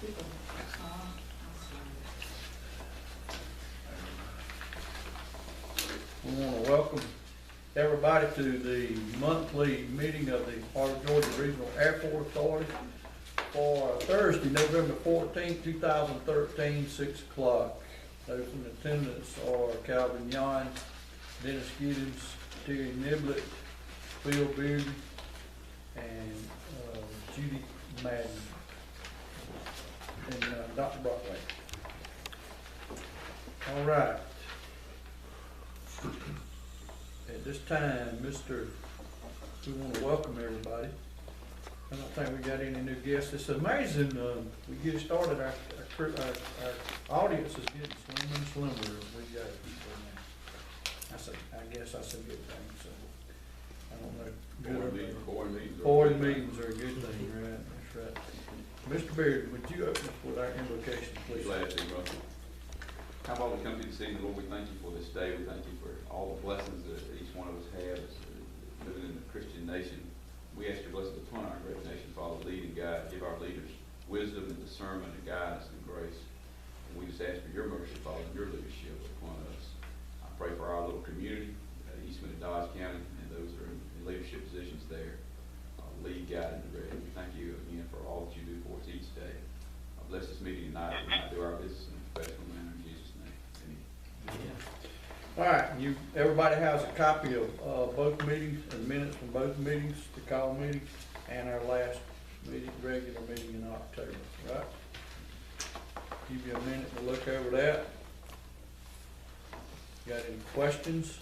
We want to welcome everybody to the monthly meeting of the Heart of Georgia Regional Airport Authority for Thursday, November 14th, 2013, 6 o'clock. Those in attendance are Calvin Yon, Dennis Giddens, Terry Niblett, Phil Beard, and Judy Madden, and Dr. Brockway. All right. At this time, we want to welcome everybody. I don't think we got any new guests. It's amazing, we get started, our audience is getting slimmer and slimmer as we go. I guess that's a good thing, so, I don't know. Board meetings are a good thing, right, that's right. Mr. Beard, would you open us with our invocation, please? Glad to, Russell. How about we come to this evening, Lord, we thank you for this day. We thank you for all the blessings that each one of us have as living in the Christian nation. We ask your blessings upon our great nation, Father, lead and guide. Give our leaders wisdom and discernment and guidance and grace. And we just ask for your mercy, Father, and your leadership upon us. I pray for our little community, Eastman and Dodge County, and those that are in leadership positions there. Lead, guide, and direct. We thank you again for all that you do for us each day. Bless this meeting tonight. We might do our business in a professional manner in Jesus' name. Amen. All right, everybody has a copy of both meetings and minutes from both meetings, the call meeting, and our last meeting, regular meeting in October, right? Give you a minute to look over that. Got any questions?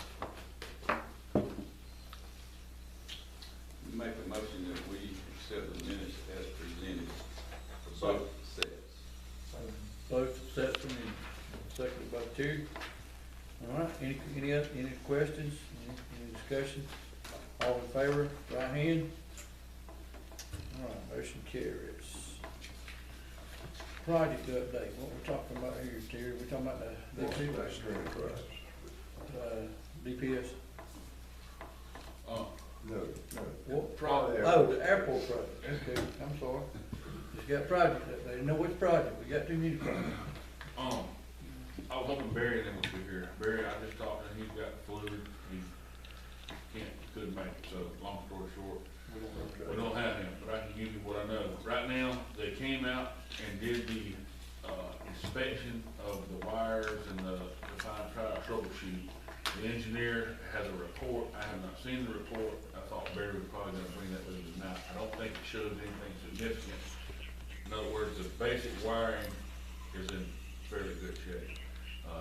Make a motion that we accept the minutes as presented for both sets. Both sets of minutes, seconded by Terry. All right, any questions, any discussion? All in favor, right hand. All right, motion carries. Project update, what we're talking about here, Terry, we're talking about the DPS? No. What? Project. Oh, the airport project, okay, I'm sorry. Just got project update, know which project, we got too many projects. I was hoping Barry and them would be here. Barry, I just talked to him, he's got flu, he couldn't make it, so long story short, we don't have him, but I can give you what I know. Right now, they came out and did the, inspection of the wires and the troubleshoot. The engineer has a report, I have not seen the report, I thought Barry was probably gonna bring that with him tonight. I don't think it shows anything significant. In other words, the basic wiring is in fairly good shape.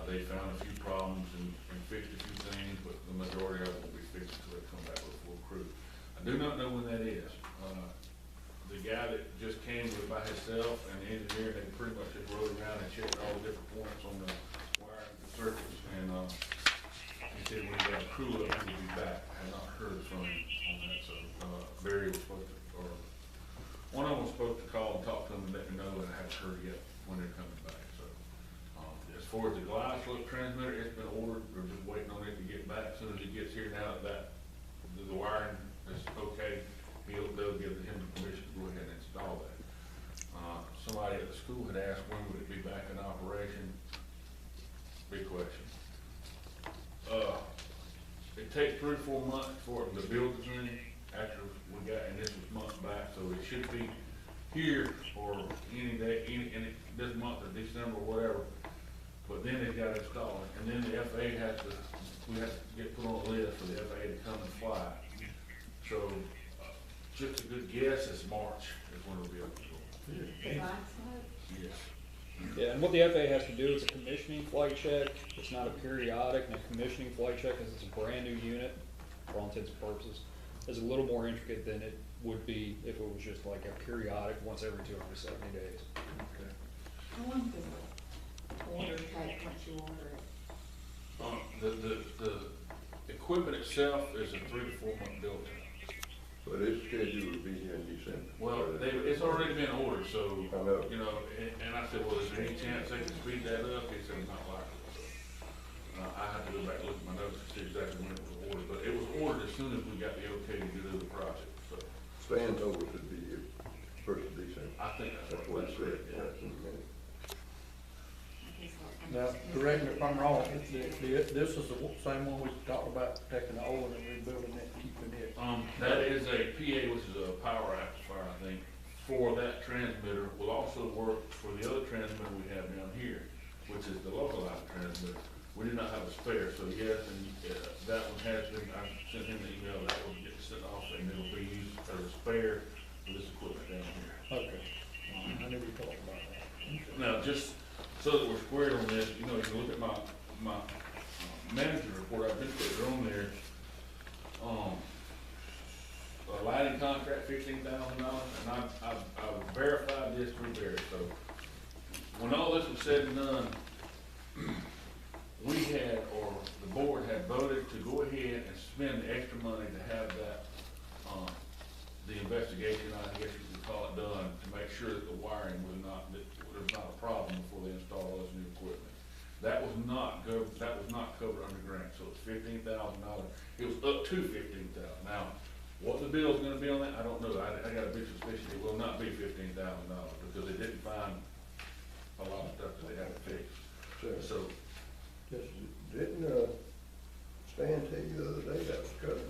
They found a few problems and fixed a few things, but the majority of it will be fixed until they come back with a full crew. I do not know when that is. The guy that just came with by himself and the engineer, they pretty much just rode around and checked all the different points on the wiring and circuits, and he said when he got a crew up, he would be back. I have not heard from him on that, so Barry was supposed to, or one of them was supposed to call and talk to him and let me know, and I haven't heard yet when they're coming back. So as far as the glide slope transmitter, it's been ordered. We're just waiting on it to get back. As soon as it gets here, now that the wiring is okay, they'll give him the permission to go ahead and install that. Somebody at the school had asked when would it be back in operation. Big question. It takes 3 or 4 months for it to build the thing after we got, and this was months back, so it should be here for any day, this month or December or whatever. But then they've got to install it, and then the FAA we have to get put on a list for the FAA to come and fly. So, just a good guess is March is when it'll be able to go. Yes. Yeah, and what the FAA has to do is a commissioning flight check. It's not a periodic, and a commissioning flight check, because it's a brand new unit, for all intents and purposes, is a little more intricate than it would be if it was just like a periodic, once every 270 days. Okay. How long does the order take once you order it? The equipment itself is a 3 to 4 month build time. But it's scheduled to be here in December. Well, it's already been ordered, so, I know. you know, and I said, well, is there any chance they can speed that up? He said, not likely. So, I have to go back and look at my notes to see exactly when it was ordered, but it was ordered as soon as we got the okay to do the project, so. Stan told us it'd be here first of December. I think that's That's what what he said. yeah. Now, correct me if I'm wrong, this is the same one we talked about, taking the old one and rebuilding it, keeping it. That is a PA, which is a power amplifier, I think, for that transmitter. Will also work for the other transmitter we have down here, which is the localized transmitter. We do not have a spare, so yes, and that one has been, I sent him the email, that will get sent off, and it'll be used as a spare for this equipment down here. Okay. I knew we talked about that. Now, just so that we're squared on this, you know, you can look at my manager report, I've been putting on there, a lighting contract, $15,000, and I've verified this through Barry, so when all this was said and done, we had, or the board had voted to go ahead and spend the extra money to have that, the investigation, I guess you could call it, done, to make sure that the wiring was not, that there was not a problem before they installed all this new equipment. That was not covered under grant, so it's $15,000. It was up to $15,000. Now, what the bill's gonna be on that, I don't know. I got a big suspicion it will not be $15,000 because they didn't find a lot of stuff that they had to fix. So, Just, didn't, Stan tell you the other day that was covered?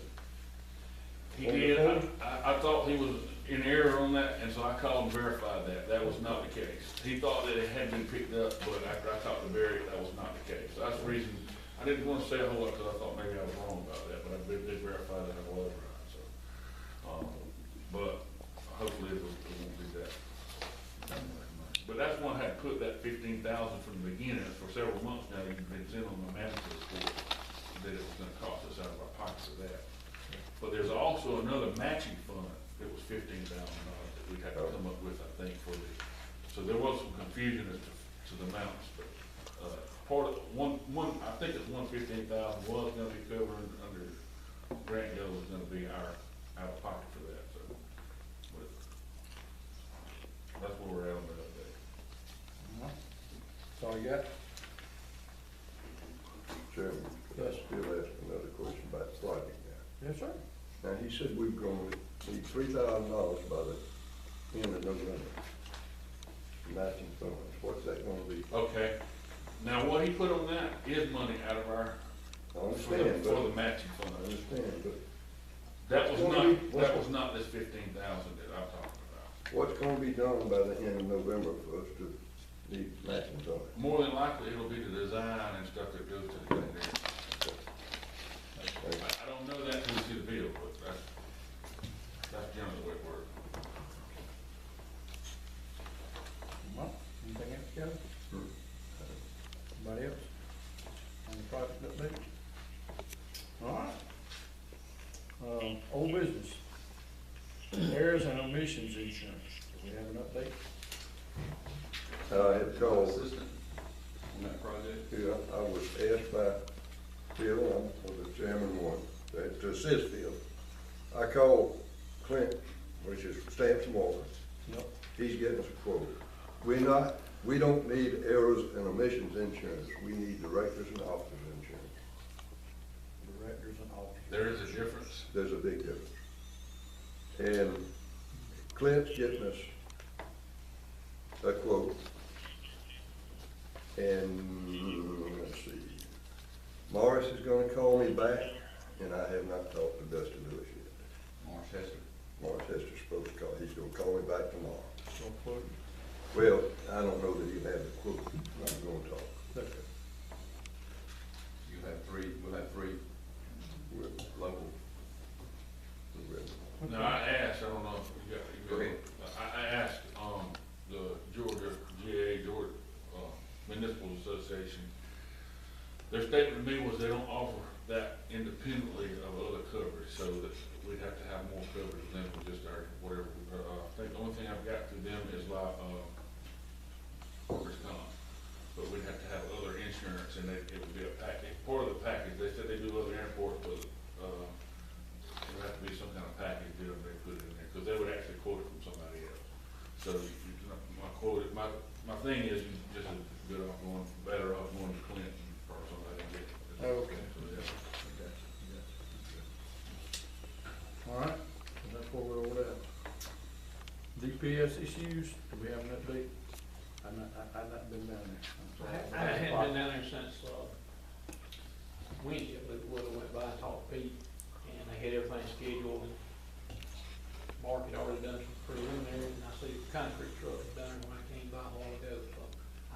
he did, I thought he was in error on that, and so I called and verified that. That was not the case. He thought that it had been picked up, but after I talked to Barry, that was not the case. So that's the reason, I didn't want to say a whole lot because I thought maybe I was wrong about that, but I did verify that I was right, so. But hopefully it won't be that. But that's one I had put that $15,000 from the beginning for several months now. It's in on the manager report that it was gonna cost us out of our pockets of that. But there's also another matching fund that was $15,000 that we had to come up with, I think, for the, so there was some confusion as to the amounts, but, part of, I think it's $115,000 was gonna be covered under grant, the other was gonna be our out of pocket for that, so. But that's where we're at on that update. That's all you got? Chairman, could I Yes. still ask another question about the project now? Yes, sir. Now, he said we're gonna need $3,000 by the end of November. Matching funds, what's that gonna be? Okay, now what he put on that is money out of our, I for understand, the but, matching I fund. understand, but That was What's gonna be- not, that was not this 15,000 that I'm talking about. what's gonna be done by the end of November for us to need matching funds? More than likely, it'll be the design and stuff that goes to the engineer. I don't know that till we see the bill, but that's generally the way it works. Well, anything else, Kevin? Hmm. Anybody else? On the project update? All right. Old business. Errors and omissions insurance. Do we have an update? I had called, Assistant on that project. yeah, I was asked by Phil, I'm the chairman one, to assist Phil. I called Clint, which is Stamps and Water. Yep. He's getting us a quote. We don't need errors and omissions insurance. We need directors and officers insurance. Directors and officers. There is a difference. There's a big difference. And Clint's getting us a quote. And let's see, Morris is gonna call me back, and I have not talked to Dustin Lewis yet. Marsh Hester. Morris Hester's supposed to call, he's gonna call me back tomorrow. So quote. Well, I don't know that he'll have the quote, I'm gonna talk. Okay. We'll have three We'll- local. we'll- Now, I asked, I don't know if you got. Go ahead. I asked, the Georgia Municipal Association, their statement to me was they don't offer that independently of other coverage, so that we'd have to have more coverage than just our, whatever. I think the only thing I've got through them is like, workers' comp, but we'd have to have other insurance, and it would be a package, part of the package. They said they do other airports, but, it would have to be some kind of package deal they put it in there, because they would actually quote it from somebody else. So, my thing is, you just as good off going, better off going to Clint or somebody and get. Okay. So, yeah. All right, so that's where we're over at. DPS issues, do we have an update? I've not been down there. I'm sorry. I hadn't been down there since, Wednesday, but I went by and talked to Pete, and they had everything scheduled, and Mark had already done some preliminary, and I see the concrete truck done when I came by a while ago, so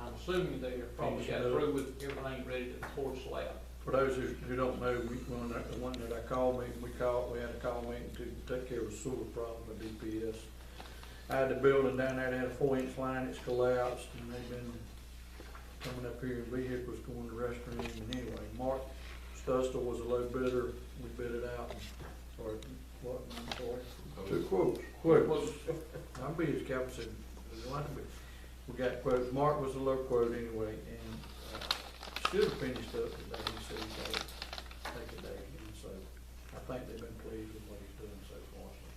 I'm assuming they probably got through with everything ready to pour slab. For those who don't know, the one that I called me, we had a call meeting to take care of a sewer problem at DPS. I had the building down there, they had a 4-inch line, it's collapsed, and they've been coming up here in vehicles going to the restroom, and anyway, Mark Stustle was a low bidder, we bid it out, or what, I'm sorry? 2 quotes. Quotes. I'll be as Calvin said, we got quotes, Mark was a low quote anyway, and, should have finished up today, he said he's got to take a day, and so, I think they've been pleased with what he's doing so far, so.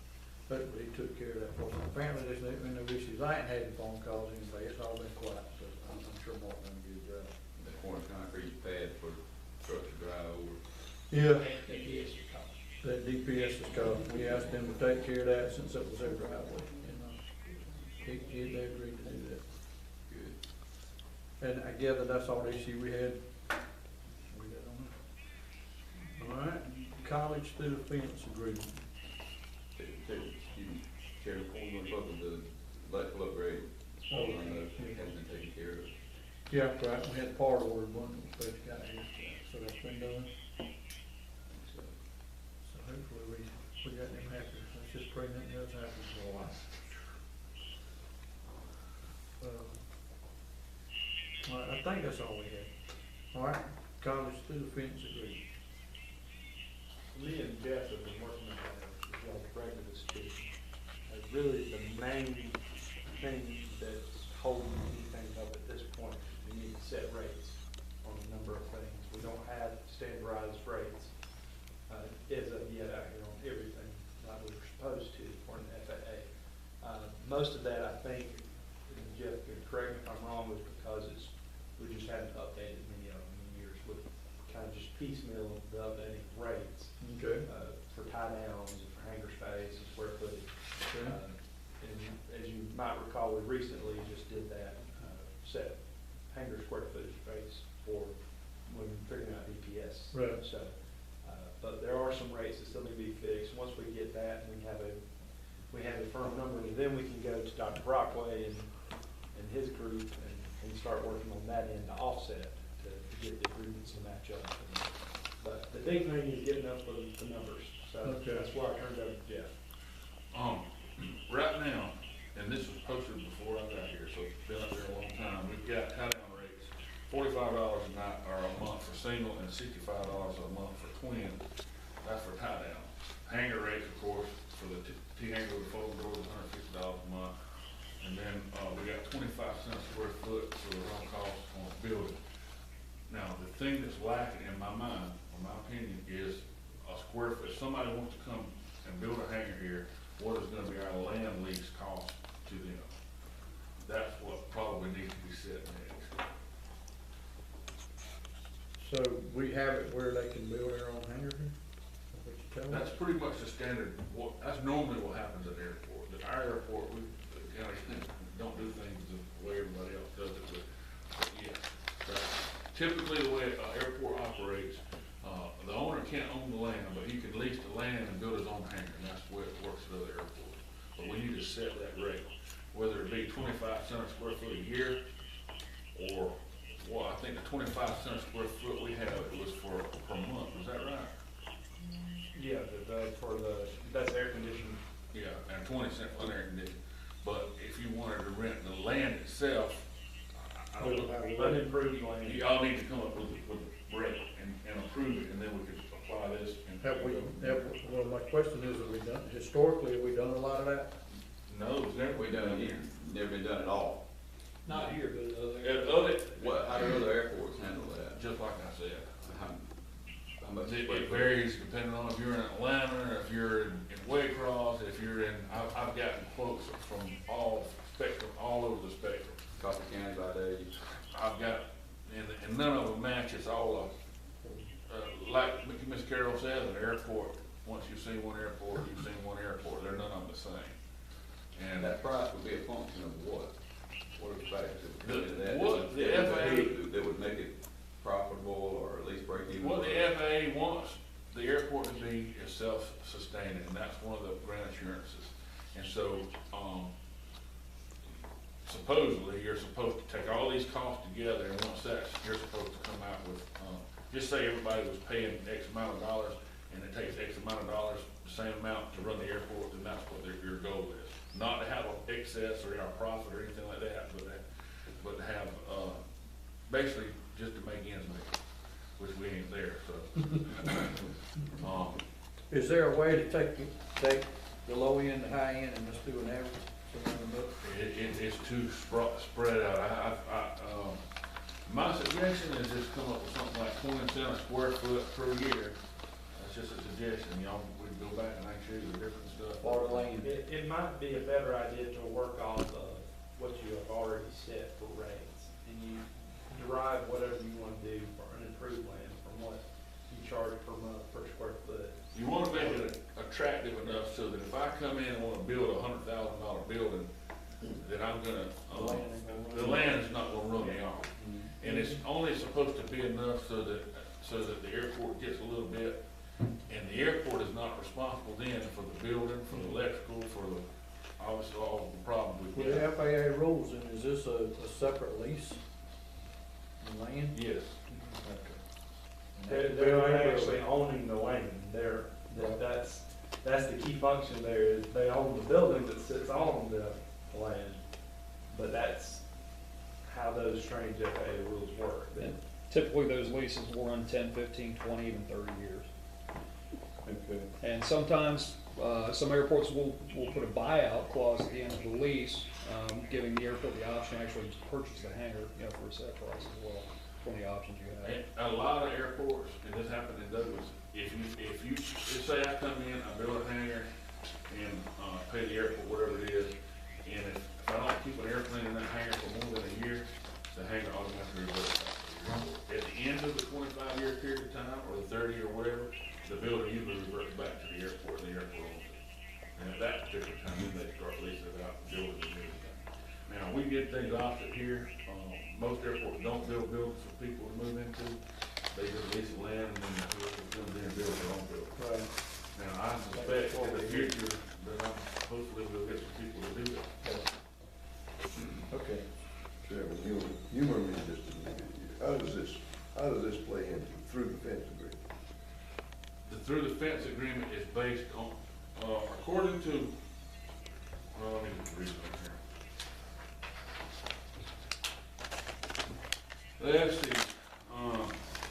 But he took care of that for us. Apparently, there's been no issues. I ain't had any phone calls anyway. It's all been quiet, so I'm sure Mark done a good job. That corner concrete pad for trucks to drive over. Yeah. Yes, That DPS is called. We asked them to take care of that since it was their driveway, and, they agreed to do that. Good. And I gather that's all the issue we had. We got on it. All right, college student fence agreement. Excuse me, Chairman, before we go further, the electrical upgrade, all of those has been taken care of. Yeah, right, we had part order one that was supposed to got here, so that's been done. So, So hopefully we got them happy. Let's just pray nothing else happens for a while. All right, I think that's all we had. All right, college student fence agreement. Me and Jeff have been working on that, as y'all directed us to. Really, the main thing that's holding anything up at this point is we need to set rates on a number of things. We don't have standardized rates, as of yet out here on everything like we were supposed to for an FAA. Most of that, I think, and Jeff can correct me if I'm wrong, is because we just haven't updated many of them in years with kind of just piecemeal the updating rates. Okay. For tie downs, and for hanger space, and square footage. Okay. And as you might recall, we recently just did that, set hanger square footage space for when figuring out DPS. Right. So, but there are some rates that still need to be fixed. Once we get that, and we have a firm number, and then we can go to Dr. Brockway and his group and start working on that end to offset, to get the agreements to match up. But the big thing is getting up with the numbers, so Okay. that's why I turned it over to Jeff. Right now, and this was posted before I got here, so it's been up there a long time, we've got tie-down rates, $45 a night or a month for single and $65 a month for twin. That's for tie-down. Hanger rates, of course, for the T-hanger with the folding doors, $150 a month. And then, we got 25 cents a square foot for the run cost on the building. Now, the thing that's lacking in my mind, in my opinion, is a square foot. If somebody wants to come and build a hangar here, what is gonna be our land lease cost to them? That's what probably needs to be set next. So we have it where they can build their own hangar here? Is that what you tell me? That's pretty much the standard, that's normally what happens at the airport. At our airport, we, kind of, don't do things the way everybody else does it, but yeah. Typically, the way an airport operates, the owner can't own the land, but he can lease the land and build his own hangar, and that's the way it works at other airports. But we need to set that rate, whether it be 25 cents a square foot a year, or, well, I think the 25 cents a square foot we have, it was for per month, is that right? Yeah, that's air conditioning. Yeah, and 20 cents for air conditioning. But if you wanted to rent the land itself, I don't know. Unimproved land. Y'all need to come up with a rate and approve it, and then we could apply this. And Well, my question is, historically, have we done a lot of that? No, it's never We been done done it, here. never been done at all. Not here, but At other, How do other airports handle that? just like I said, How much? it varies depending on if you're in Atlanta, if you're in Waycross, if you're in, I've gotten quotes from all spectrum, all over the spectrum. Coffee County by day. I've got, and none of them matches all of, like Miss Carroll said, an airport, once you've seen one airport, you've seen one airport, they're none of them the same. And That price would be a function of what? What are the factors that supposedly, you're supposed to take all these costs together, and once that's, you're supposed to come out with, just say everybody was paying X amount of dollars, and it takes X amount of dollars, the same amount to run the airport, then that's what your goal is. Not to have an excess or our profit or anything like that, but to have, basically, just to make ends meet, which we ain't there, so. Is there a way to take the low end, the high end, and just do an average? It's too spread out. My suggestion is just come up with something like 20 cents a square foot per year. That's just a suggestion, y'all, we can go back and actually do the different stuff. For the land. It might be a better idea to work off of what you have already set for rates, and you derive whatever you want to do for an improved land from what you charge per month per square foot. You wanna make it attractive enough so that if I come in and wanna build $100,000 building, then I'm gonna, the land is not gonna run me off. And it's only supposed to be enough so that the airport gets a little bit, and the airport is not responsible then for the building, for the electrical, for the, obviously all the problems we've With the got. FAA rules, and is this a separate lease? The land? Yes, They're not actually owning the land, that's the key function there, is they own the building that sits on the land. But that's how those strange FAA rules work. And typically, those leases will run 10, 15, 20, even 30 years. Okay. And sometimes, some airports will put a buyout clause at the end of the lease, giving the airport the option to actually purchase the hangar, for a set price as well, from the options you have. and a lot of airports, and this happened in Douglas, if you, just say I come in, I build a hangar and, pay the airport whatever it is, and if I don't keep an airplane in that hangar for more than a year, the hangar automatically reverts back to the airport. At the end of the 25-year period of time, or the 30 or whatever, the building usually reverts back to the airport, and the airport owns it. And at that particular time, then they start leasing it out, building and everything. Now, we did things opposite here. Most airports don't build buildings for people to move into. They just lease the land, and then whoever comes in and builds their own building. Right. Now, I suspect in the future, that hopefully we'll get some people to do that. Okay. Chairman, humor me just a minute. How does this play into through the fence agreement? The through the fence agreement is based on, according to, let me just read it up here. Let's see,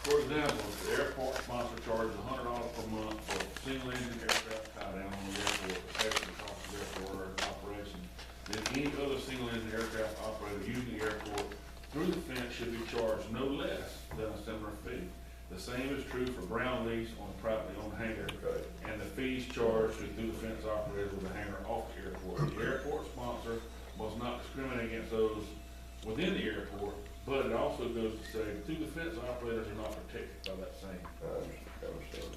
for example, if the airport sponsor charges $100 per month for a single engine aircraft tie down on the airport, protection cost of airport operation, then any other single engine aircraft operator using the airport through the fence should be charged no less than a similar fee. The same is true for ground lease on a privately owned hangar, Okay. and the fees charged to through the fence operators with a hangar off the airport. The airport sponsor must not discriminate against those within the airport, but it also goes to say, through the fence operators are not protected by that same. I understand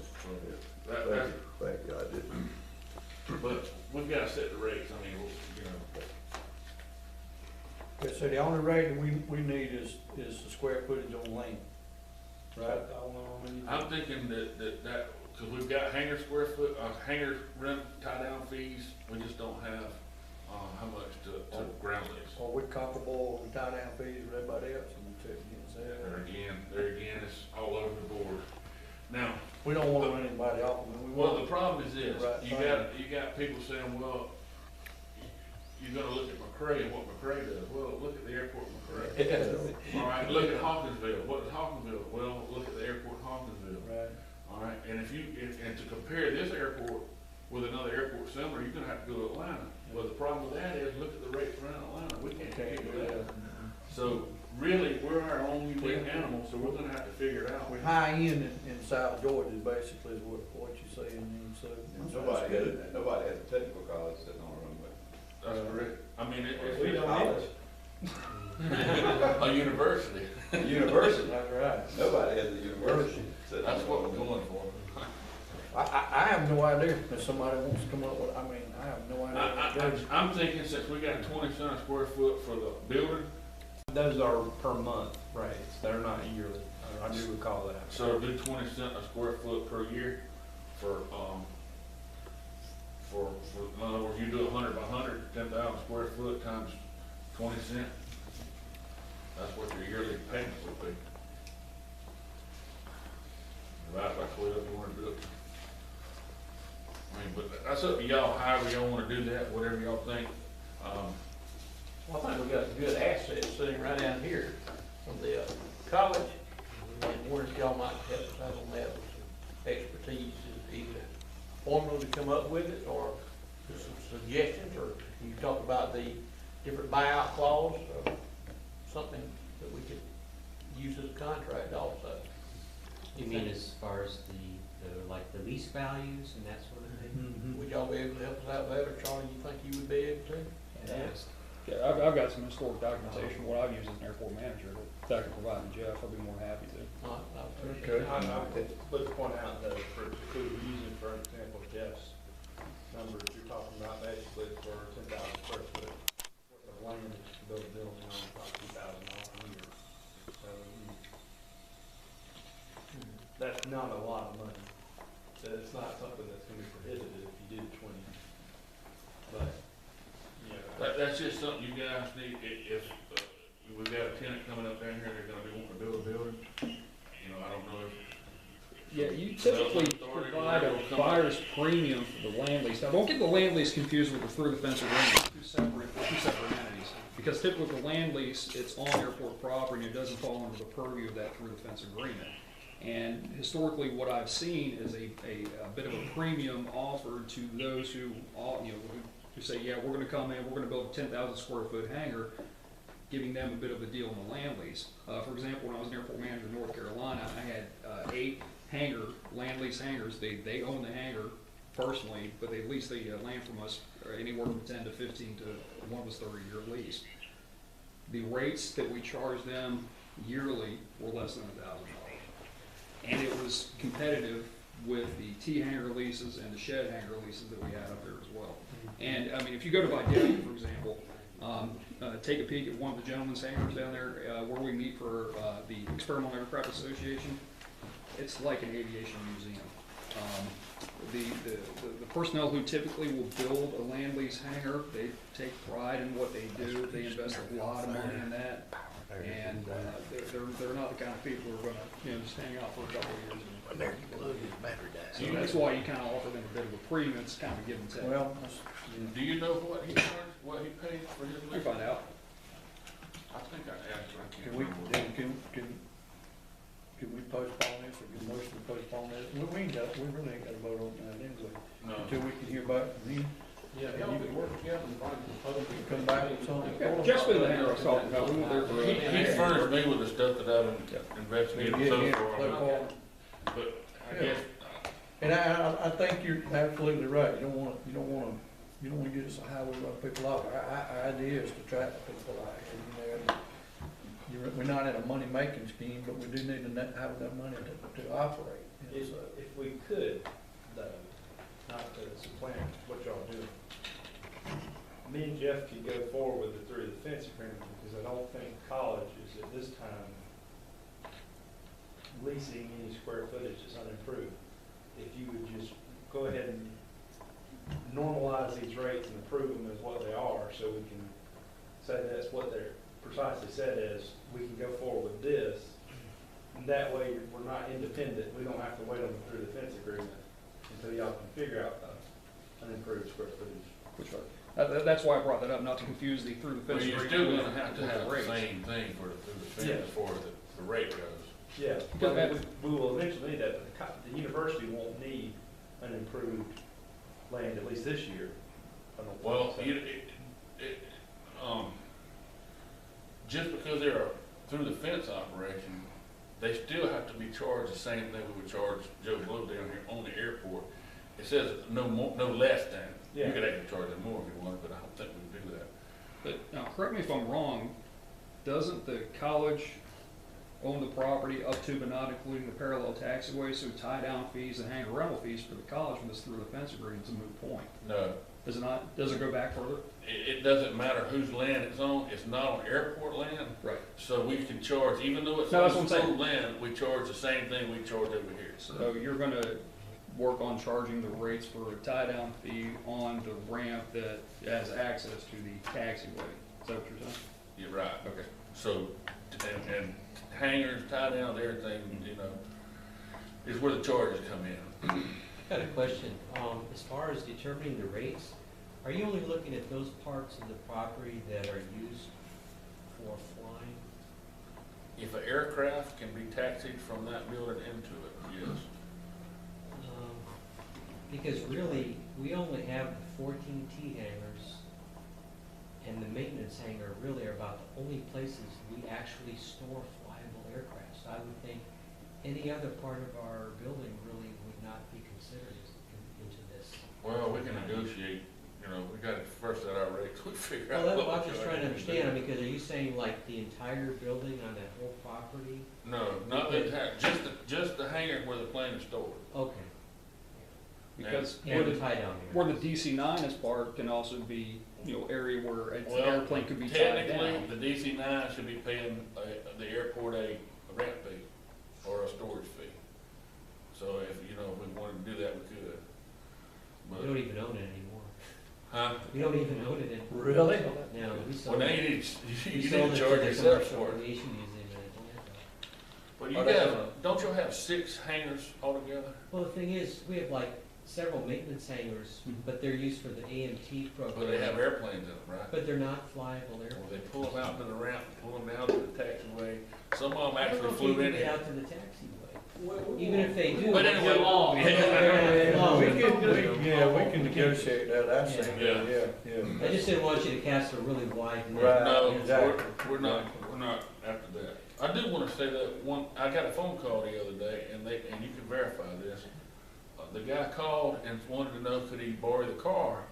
that. That, Thank you, I didn't. but we've gotta set the rates, I mean, Okay, so the only rate that we need is the square footage on land. Right? I don't know how many. I'm thinking that, cause we've got hangar square foot, hangar rent, tie down fees, we just don't have, how much to ground lease. Are we comparable with tie down fees with everybody else? And we check against that? There again, it's all over the board. Now, We don't wanna run anybody off, I mean, we well, want. the problem is this, Right. you got people saying, well, you're gonna look at McRae and what McRae does. Well, look at the airport McRae. All right, look at Hawkinsville. What is Hawkinsville? Well, look at the airport Hawkinsville. Right. All right, and and to compare this airport with another airport similar, you're gonna have to go to Atlanta. Well, the problem with that is, look at the rates around Atlanta. We can't compete with that. So really, we're our own unique animal, so we're gonna have to figure it out. We high end in South Georgia is basically what you're saying, and so. Nobody has a technical college sitting on a runway. That's correct. I mean, We it's don't need it. a university. University, That's right. nobody has a university sitting on a That's what we're runway. going for. I have no idea if somebody wants to come up with, I mean, I have no idea. I'm thinking since we got 20 cents a square foot for the building, Those are per month rates, they're not yearly, I do recall that. so do 20 cents a square foot per year for, in other words, you do 100 by 100, 10,000 square foot times 20 cents. That's what your yearly payment would be. Divided by 12, you wanna do it. I mean, but that's up to y'all, however y'all wanna do that, whatever y'all think. Well, I think we got a good asset sitting right down here from the college, and where y'all might help us out on that with some expertise, either formula to come up with it, or just some suggestions, or you talk about the different buyout clause, or something that we could use as a contract also. You mean as far as like the lease values and that sort of thing? Would y'all be able to help us out with that, or Charlie, you think you would be able to? Yes. Yeah, I've got some historic documentation, what I've used as an airport manager, that I can provide to Jeff, I'd be more than happy to. Okay. I could let's point out though, for using, for example, Jeff's numbers, you're talking about basically for 10,000 square foot worth of land to build a building on about $2,000 a year. So that's not a lot of money. So it's not something that's gonna be prohibited if you do 20. But, yeah. That's just something you guys need, if we've got a tenant coming up down here, they're gonna be wanting to build a building, you know, I don't know if. Yeah, you typically provide a buyer's premium for the land lease. Now, don't get the land lease confused with the through the fence agreement, two separate entities. Because typically with the land lease, it's on airport property and it doesn't fall under the purview of that through the fence agreement. And historically, what I've seen is a bit of a premium offered to those who, who say, yeah, we're gonna come in, we're gonna build a 10,000 square foot hangar, giving them a bit of a deal on the land lease. For example, when I was an airport manager in North Carolina, I had 8 land lease hangars. They own the hangar personally, but they lease the land from us anywhere from 10 to 15 to one was 30-year lease. The rates that we charged them yearly were less than $1,000. And it was competitive with the T hangar leases and the shed hangar leases that we had up there as well. And I mean, if you go to Vidalia, for example, take a peek at one of the gentlemen's hangars down there where we meet for the Experimental Aircraft Association. It's like an aviation museum. The personnel who typically will build a land lease hangar, they take pride in what they do. They invest a lot of money in that. And they're not the kind of people who are gonna just hang out for a couple of years. So that's why you kind of offer them a bit of a premium. It's kind of a give and take. Well, Do you know what he charged, what he paid for his We lease? find out. I think I asked, but I can't can we, remember. can we postpone this, or can motion to postpone this? We really ain't got to vote on that anyway, No. until we can hear back from him. Yeah, y'all could work together and find a proposal. Come back with something. Yeah, Jeff's been the hangar I was talking about. We went there for He furnished me with the stuff that I've investigated so Yeah, far, but I guess, And I think you're absolutely right. You don't wanna get us a highway run people off. Our idea is to trap people out here, we're not in a money-making scheme, but we do need to have enough money to operate. If we could, though, not to supplant what y'all do, me and Jeff could go forward with it through the fence agreement, because I don't think college is at this time leasing any square footage that's unimproved. If you would just go ahead and normalize these rates and approve them as what they are, so we can say that's what they're precisely said as, we can go forward with this. And that way, we're not independent, we don't have to wait on them through the fence agreement until y'all can figure out an improved square footage. Which that's why I brought that up, not to confuse the through the well, fence. you're rate still with gonna have to with have the rates. same thing for the fence as far as the rate goes. Yeah, Because but we will eventually need that, but the university won't need an improved land, at least this year. I don't think Well, so. just because they're a through the fence operation, they still have to be charged the same thing we would charge Joe Blow down here on the airport. It says no more, no less than. You Yeah. could actually charge them more if you wanted, but I don't think we would do that. But now, correct me if I'm wrong, doesn't the college own the property up to but not including the parallel taxiway, so tie down fees and hangar rental fees for the college when it's through the fence agreement is a moot point? No, Does it not, does it go back further? it doesn't matter whose land it's on, it's not on airport land, Right. so we can charge, even though it's No, that's on what I'm saying. school land, we charge the same thing we charge over here. So you're gonna work on charging the rates for a tie-down fee on the ramp that has access to the taxiway. Is that what you're saying? You're right. Okay. So, and hangers, tie downs, everything, you know, is where the charges come in. I've got a question. As far as determining the rates, are you only looking at those parts of the property that are used for flying? If an aircraft can be taxied from that building into it, yes. Because really, we only have the 14 T hangars, and the maintenance hangar really are about the only places we actually store flyable aircraft. So I would think any other part of our building really would not be considered into this. Well, we can negotiate, you know, we gotta first set our rates, we figure out. Well, that's what what I'm we're just gonna trying to do. understand, because are you saying like the entire building on that whole property? No, not the entire, just the hangar where the plane is stored. Okay. Because And the tie down here. where the DC-9 is parked can also be, you know, area where an Well, airplane could be tied technically, down. the DC-9 should be paying the airport a ramp fee or a storage fee. So if, you know, if we wanted to do that, we could. We don't But, even own it anymore. huh? We don't even own it anymore. Really? No, we Well, sold now it. you need, We you need sold to it charge the yourself Commercial for it. Aviation Museum in Atlanta. But you Are they have, gonna- don't you have 6 hangars altogether? Well, the thing is, we have like several maintenance hangars, but they're used for the AMT program. But they have airplanes in them, right? But they're not flyable Well, airplanes. they pull them out to the ramp, pull them down to the taxiway. Some of them I don't actually know if flew you in can get here. out to the taxiway. Even if they do. But anyway, Get along. Yeah. We can negotiate that, I see, Yeah. yeah. I just didn't want you to cast a really wide net. Right. No, Exactly. we're not after that. I do wanna say that I got a phone call the other day, and you can verify this. The guy called and wanted to know could he borrow the car,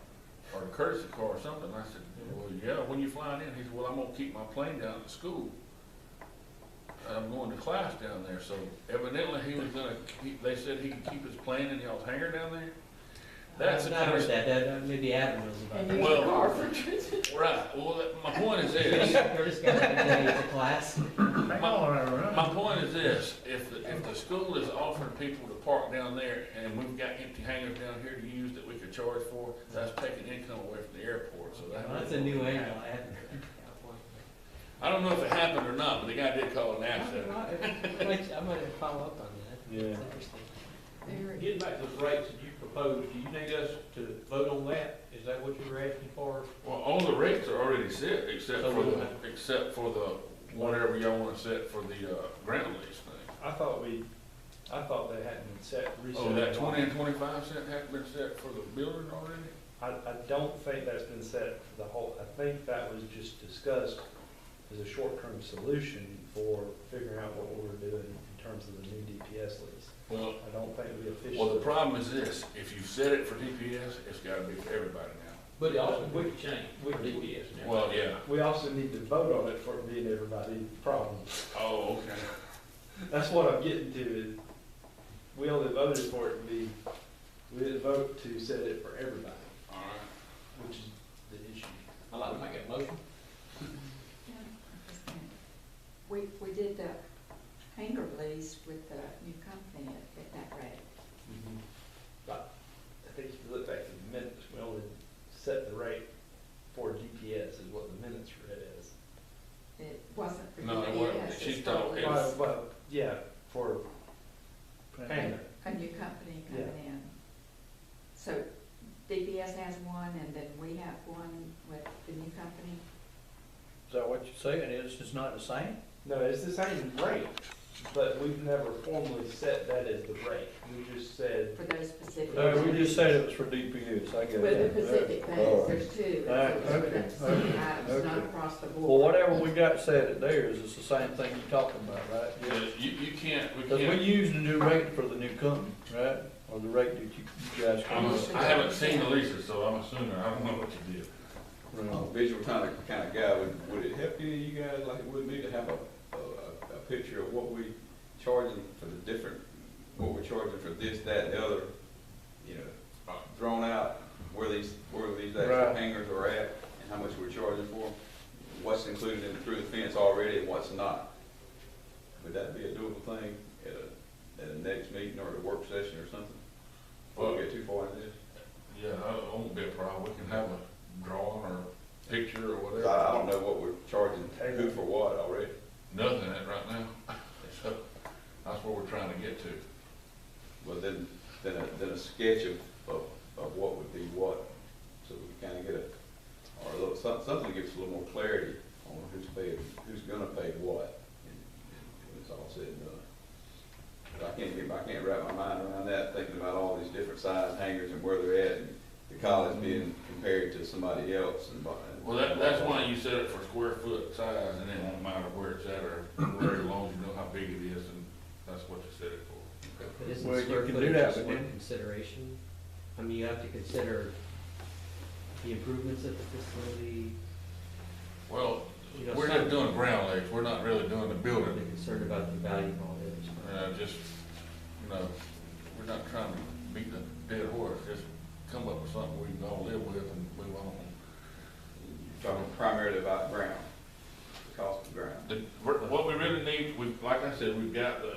or the courtesy car or something. I said, well, yeah, when you flying in? He said, well, I'm gonna keep my plane down at school. I'm going to class down there, so evidently he was gonna they said he could keep his plane in y'all's hangar down there? That's I've the not kind heard of. that, maybe Adam knows about And that. use Well- the car for transit. Right, well, my point is Curtis this. got to to class. My point is this, if the school is offering people to park down there and we've got empty hangars down here to use that we could charge for, that's taking income away from the airport, so that. Well, that's a new angle, I haven't heard that one. I don't know if it happened or not, but the guy did call and ask that. I might have to follow up on that. Yeah. That's interesting. Very. Getting back to the rates that you proposed, do you need us to vote on that? Is that what you were asking for? Well, all the rates are already set, except So for we'll the, whatever y'all wanna set for the, ground lease thing. I thought they hadn't been set recently. Oh, that 20 and 25 cent hadn't been set for the building already? I don't think that's been set for the whole, I think that was just discussed as a short-term solution for figuring out what we were doing in terms of the new DPS lease. Well, I don't think we officially. well, the problem is this, if you set it for DPS, it's gotta be for everybody now. But it also, we could change, with DPS now. Well, yeah. We also need to vote on it for it being everybody's problem. Oh, okay. That's what I'm getting to is, we only voted for it to be, we didn't vote to set it for everybody, All right. which is the issue. I'd like to make that motion. We did the hangar lease with the new company at that rate. But I think if you look back to the minutes, we only set the rate for DPS is what the minutes read as. It wasn't for No, it wasn't. DPS, She it's thought for it- Well, yeah, for hangar. a new company coming Yeah. in. So DPS has one and then we have one with the new company. Is that what you're saying, it's not the same? No, it's the same rate, but we've never formally set that as the rate. We just said, For those specific. No, we just said it was for DPS, I get With the it. Pacific Banks, there's two. Alright, It's for okay, the same okay, items, not okay. across the Well, board. whatever we got set at theirs, it's the same thing you're talking about, right? Yeah, you can't, we Because we can't. use the new rate for the new company, right? Or the rate that you guys come up. I haven't seen the leases, so I'm assuming, I don't know what you did. I'm a visual kind of guy, would it help any of you guys like it would me to have a picture of what we charging for the different, what we're charging for this, that, and the other, you know, drawn out, where these actual Right. hangars are at, and how much we're charging for, what's included in through the fence already and what's not. Would that be a doable thing at a next meeting or a work session or something? Before we get too far into this? Yeah, it won't be a problem, we can have a drawing or a picture or 'Cause whatever. I don't know what we're charging sketch of what would be what, so we can kind of get or a little, something that gives us a little more clarity on who's gonna pay what, and when it's all said and done. But I can't wrap my mind around that, thinking about all these different size hangers and where they're at, and the college being compared to somebody else and. Well, that's why you set it for square foot size, and then it won't matter where it's at, or where, as long as you know how big it is, and that's what you set it for. But isn't Well, you square can do footage that, just but one then- consideration? I mean, you have to consider the improvements at the facility, Well, you know, we're just doing ground legs, we're not really doing the they're building. concerned about the value of all the other stuff. Just, we're not trying to beat the dead horse, just come up with something we can all live with and move on. Talking primarily about ground, the cost of ground. What we really need, like I said, we've got the,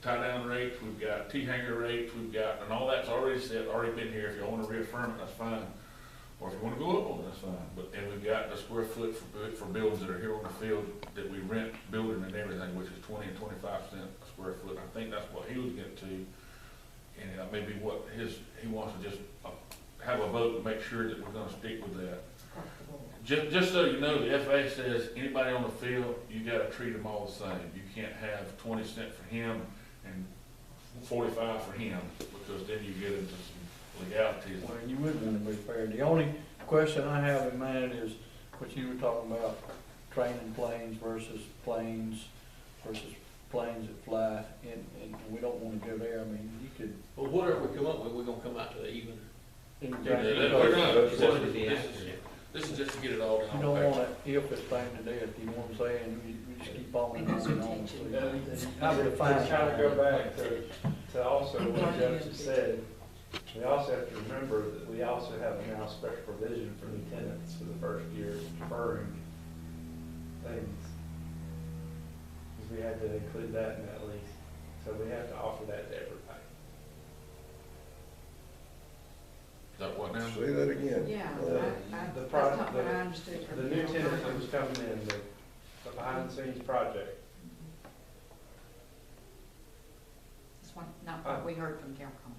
tie down rates, we've got T-hanger rates, we've got, and all that's already set, already been here. If you wanna reaffirm it, that's fine. Or if you wanna go up on it, that's fine. And we've got the square foot for buildings that are here on the field that we rent building and everything, which is 20 and 25% a square foot. I think that's what he was getting to. And maybe what he wants to just have a vote to make sure that we're gonna stick with that. Just so you know, the FA says anybody on the field, you gotta treat them all the same. You can't have 20 cents for him and 45 for him, because then you get into some legalities. Well, you wouldn't want to be fair. The only question I have in mind is what you were talking about, training planes versus planes that fly, and we don't want to go there. I mean, you could. Well, whatever we come up with, we're gonna come out to even. We're not- It's going to be accurate. This is just to get it all You down. don't on paper. want to if it's thing to death, you know what I'm saying? You just keep on and on and on. I would kind of go back to also what Jeff just said. We also have to remember that we also have now special provision for new tenants for the first year, deferring things. Because we had to include that in that lease. So we have to offer that to everybody. Is that what now? Say that again. Yeah, The that's pro- not what I understood from The the. new tenant that was coming in, the behind the scenes project. That's not what we heard from Calcom,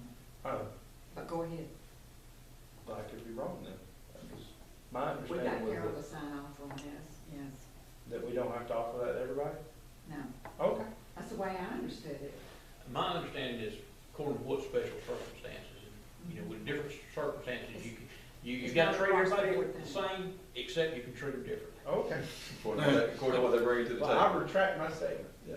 Oh, but go ahead. I could be wrong then. That was, my We got understanding Carol was to sign off on this, yes, that we don't have to offer that to everybody? no, Okay. that's the way I understood it. My understanding is according to what special circumstances, you know, with different circumstances, you It's gotta not treat across the everybody board the thing. same, except you can treat them differently. Okay. According to what they bring to the Well, I table. retract my statement. Yeah.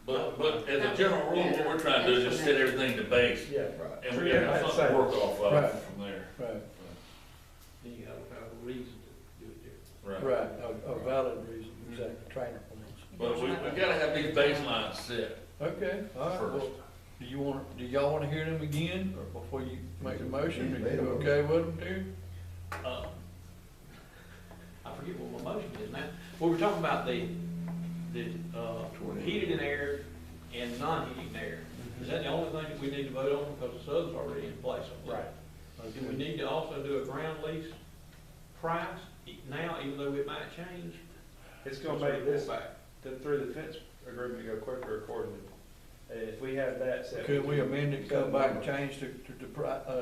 But as a general rule, what we're trying to do is just set everything to base, Yeah. Right. and we have something to work off Right. of from there. Right, Then you have a reason to do it different. right, a valid reason, exactly, trainer points. But we gotta have these baselines set Okay, all right, well, first. do y'all wanna hear them again, or before you make the motion, are Made a you motion. okay with them, Terry? I forget what my motion is now. We were talking about the heated and air and non-heated and air. Is that the only thing that we need to vote on, because the sub's already in place? Right. Do we need to also do a ground lease price now, even though it might change? It's gonna make this, through the fence agreement go quicker accordingly. If we have that set. Could we amend it, come back and change to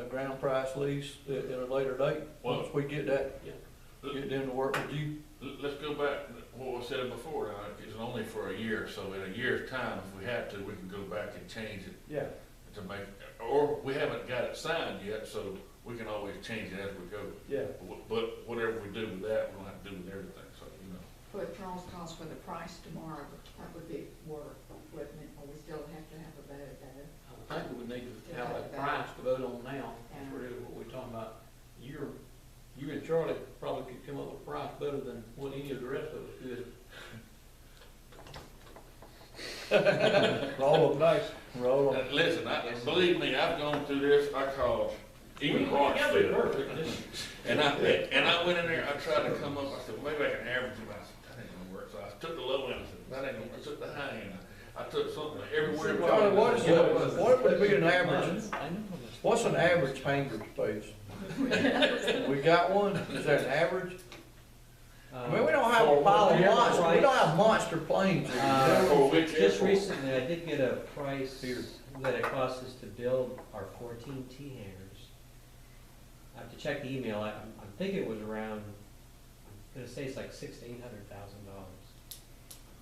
ground price lease at a later date, once we get that, get them to work with you? Let's go back, to what was said before, it's only for a year, so in a year's time, if we had to, we can go back and change it Yeah. to make, or we haven't got it signed yet, so we can always change it as we go. Yeah. But whatever we do with that, we'll have to do with everything, so, you know. What Charles calls for the price tomorrow, that would be work, wouldn't it, or we still have to have a vote though? I think we would need to have a price to vote on now. That's really what we're talking about. You and Charlie probably could come up with a price better than what any of the rest of us could. Roll them dice, roll them. Listen, believe me, I've gone through this, I called even Rocksville. And I went in there, I tried to come up, I said, maybe I can average them, I said, that ain't gonna work, so I took the low end, I said, that ain't gonna, I took the high end, I took something everywhere. Charlie, what would be an average, what's an average hanger space? We got one, is there an average? I mean, we don't have a pile of lots, we don't have buy monster planes. For which Just airport? recently, I did get a price Here. that it cost us to build our 14 T-hangers. I have to check the email, I'm thinking it was around, I'm gonna say it's like $600,000 to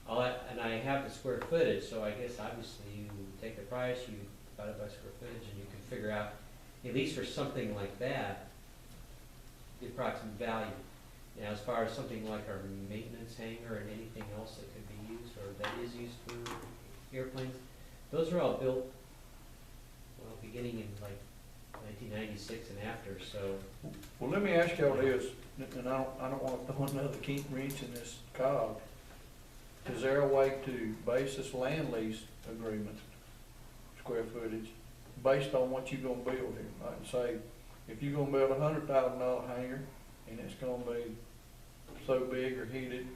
$800,000. And I have the square footage, so I guess obviously you take the price, you divide it by square footage, and you can figure out, at least for something like that, the approximate value. Now, as far as something like our maintenance hangar and anything else that could be used, or that is used for airplanes, those are all built, well, beginning in like 1996 and after, so. Well, let me ask y'all this, and I don't wanna throw another key wrench in this cog. Is there a way to base this land lease agreement, square footage, based on what you're gonna build here? Like say, if you're gonna build $100,000 hangar, and it's gonna be so big or heated,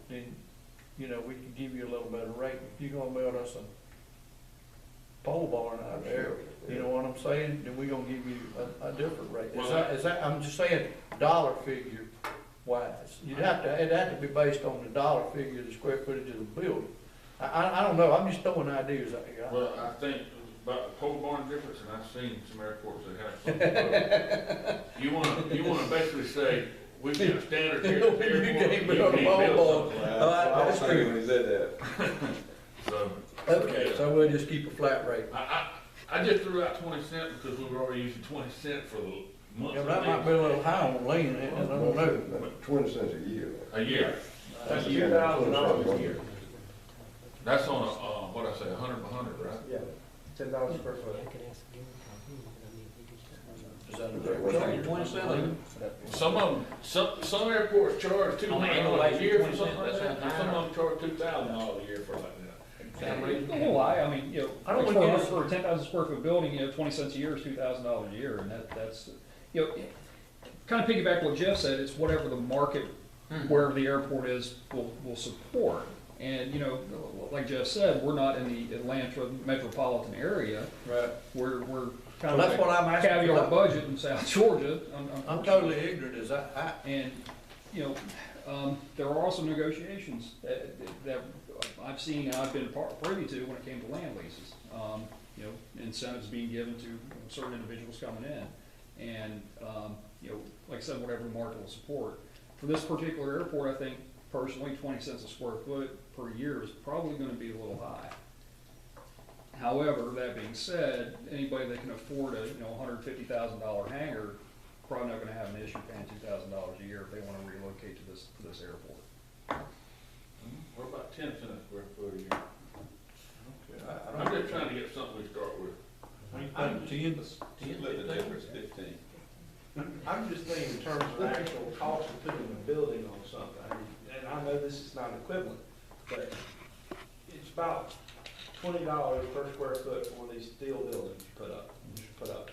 then, you know, we can give you a little better rate. If you're gonna build us a pole barn out there, you know what I'm saying, then we're gonna give you a different rate. Is that, I'm just saying, dollar figure wise. It'd have to be based on the dollar figure, the square footage of the building. I don't know, I'm just throwing ideas out here. Well, I think about the pole barn difference, and I've seen some airports that have something. You wanna basically say, we've got a standard here at the airport. You can't build a pole barn. I was thinking when he said that. So. Okay, so we'll just keep a flat rate. I just threw out 20 cents because we were already using 20 cents for the month. Yeah, but that might be a little high on lean, I don't know. 20 cents a year. A year. That's $2,000 a year. That's on a, what I say, 100 by 100, right? Yeah, $10 per foot. Is that a 27? Some of them, some airports charge $200 a year for something like that, and some of them charge $2,000 a year for like that. A little high, I mean, you know, I don't wanna get for a 10,000 square foot building, you know, 20 cents a year is $2,000 a year, and that's, you know, kind of piggyback what Jeff said, it's whatever the market, wherever the airport is, will support. And, you know, like Jeff said, we're not in the Atlanta metropolitan area. Right. We're Well, kind that's of what I'm asking. caviar budget in South Georgia. I'm totally ignorant, And, you know, there are also negotiations that I've seen and I've been privy to when it came to land leases. You know, incentives being given to certain individuals coming in. And, you know, like I said, whatever the market will support. For this particular airport, I think personally 20 cents a square foot per year is probably gonna be a little high. However, that being said, anybody that can afford a, you know, $150,000 hangar, probably not gonna have an issue paying $2,000 a year if they wanna relocate to this airport. What about 10 cents a square foot a year? I I'm just trying to get something we start with. I'm 10. Split the difference, 15. I'm just thinking in terms of actual cost of putting a building on something, and I know this is not equivalent, but it's about $20 per square foot for one of these steel buildings you put up.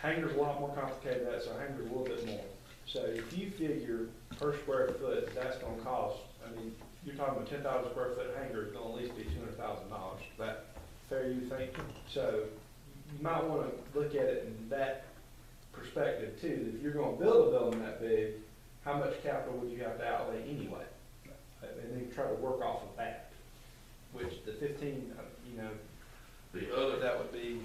Hangar's a lot more complicated than that, so hangar's a little bit more. So if you figure per square foot, that's gonna cost, I mean, you're talking about 10,000 square foot hangar is gonna at least be $200,000. Is that fair, you think? So you might wanna look at it in that perspective too. If you're gonna build a building that big, how much capital would you have to outlay anyway? And then try to work off of that, which the 15, you know, that would be.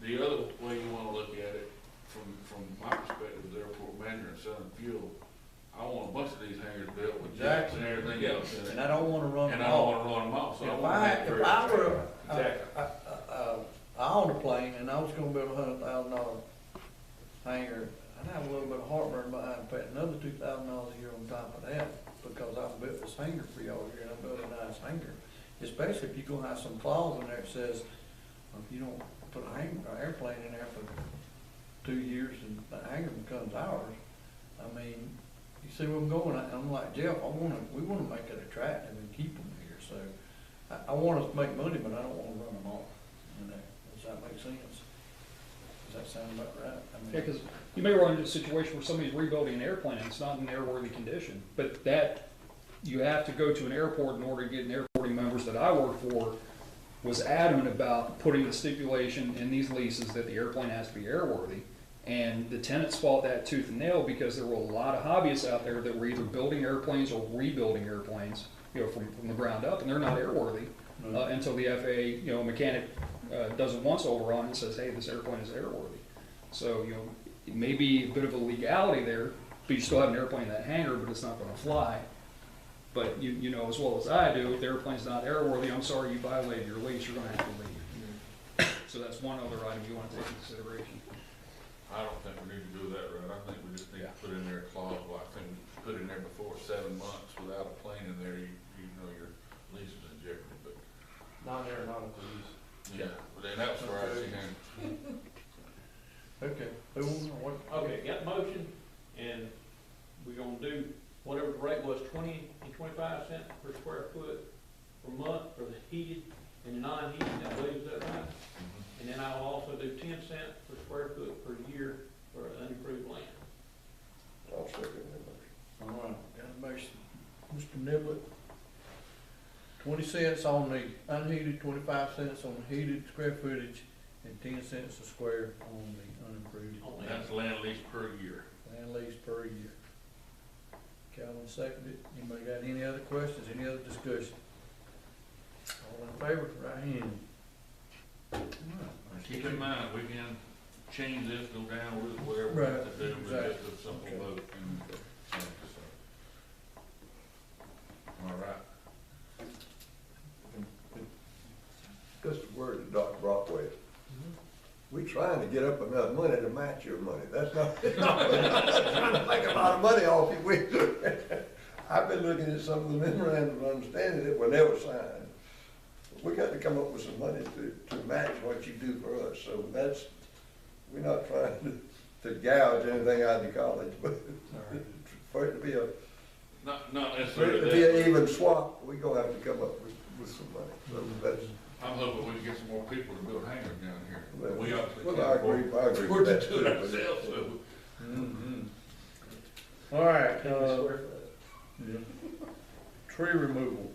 The other way you wanna look at it, from my perspective as airport manager and selling fuel, I want a bunch of these hangars built with jets and everything else in it. And I don't wanna run And them I don't off. wanna run them off, so I If wanna make sure. if I it's were, Exactly. I owned a plane and I was gonna build $100,000 hangar, I'd have a little bit of heartburn behind paying another $2,000 a year on top of that, because I built this hangar for y'all here, and I built a nice hangar. Especially if you're gonna have some clause in there that says, if you don't put an airplane in there for 2 years and the hangar becomes ours, I mean, you see where I'm going? I'm like, Jeff, we wanna make it attractive and keep them here, so I want us to make money, but I don't wanna run them off, you know, does that make sense? Does that sound about right? I mean, Yeah, because you may run into a situation where somebody's rebuilding an airplane and it's not in airworthy condition, but that, you have to go to an airport in order to get an airporting members that I work for was adamant about putting the stipulation in these leases that the airplane has to be airworthy. And the tenants fought that tooth and nail because there were a lot of hobbyists out there that were either building airplanes or rebuilding airplanes, from the ground up, and they're not airworthy until the FAA, mechanic does it once over on it and says, hey, this airplane is airworthy. So, it may be a bit of a legality there, but you still have an airplane in that hangar, but it's not gonna fly. But you know as well as I do, if the airplane's not airworthy, I'm sorry, you violated your lease, you're gonna have to leave. So that's one other item you wanna take into consideration. I don't think we need to do that, right? I think we just need to put in there a clause, well, I think we put in there before 7 months without a plane in there, you know your lease is in jeopardy, but. Non-aeronautical use. Yeah, but then that's where I see him. Okay, who won, what? Okay, got the motion, and we're gonna do whatever the rate was, 20 and 25 cents per square foot per month for the heated and the non-heated, I believe, is that right? And then I will also do 10 cents per square foot per year for unimproved land. I'll second that motion. All right, got a motion. Mr. Niblett, 20 cents on the unheated, 25 cents on the heated square footage, and 10 cents a square on the unimproved. On That's land lease per year. Land lease per year. Calvin seconded. Anybody got any other questions, any other discussion? All in favor, right hand. All right. Keep in mind, we can change this, go down with whatever we have to do, with Right, just a simple okay. vote. All right. Just a word to Dr. Brockway. We trying to get up enough money to match your money. That's not, we're not trying to make a lot of money off you. I've been looking at some of the memorandums of understanding that were never signed. We got to come up with some money to match what you do for us. So we're not trying to gouge anything out of the college, but for it to be Not for it necessarily to be an that. even swap, we gonna have to come up with some money. So that's, I'm hoping we can get some more people to build hangars down here. Well, We obviously well, can't I agree afford with to that do too, it but ourselves, so. All right, Square foot. yeah. Tree removal.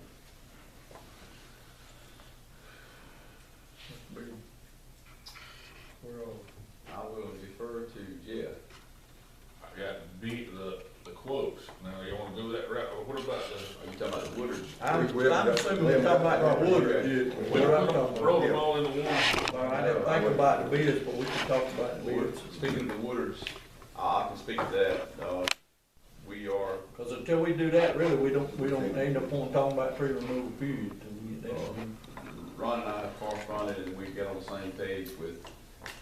Where are we? I will defer to Jeff. I got the quotes. Now, you wanna go that route, or what about Are you talking about the Woodard? I'm We haven't got- assuming you're talking about the Woodard, Okay. yeah. we What I'm talking don't about. roll them all into one? Well, I didn't think about the bids, but we can talk about the bids. Speaking of the Woodards, I can speak to that. We are, Cause until we do that, really, we don't end up on talking about tree removal period till we get that. Ron and I have corresponded, and we got on the same page with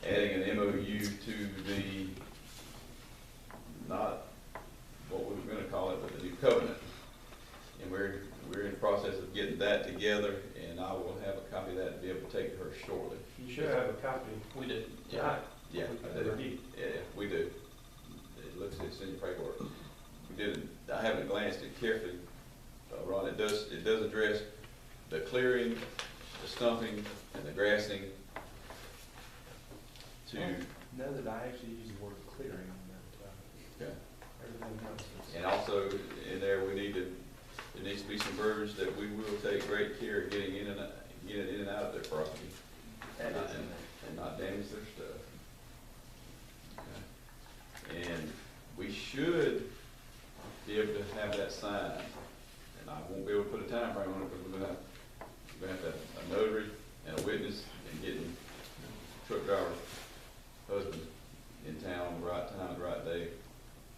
adding an MOU to the, not what we were gonna call it, but the new covenant. And we're in the process of getting that together, and I will have a copy of that to be able to take to her shortly. You should have a copy. We did. Yeah, yeah, I do. Review. Yeah, we do. It looks, it's in your paperwork. We did, I haven't glanced at it carefully, Ron, it does address the clearing, the stumping, and the grassing to, Know that I actually use the word clearing on that, yeah. everything else is. And also, in there, there needs to be some verbiage that we will take great care of getting in and out of their property. And not damage their stuff. Okay. And we should be able to have that signed, and I won't be able to put a time frame on it, because we're gonna have to have a notary and a witness, and getting truck driver husband in town on the right time, the right day,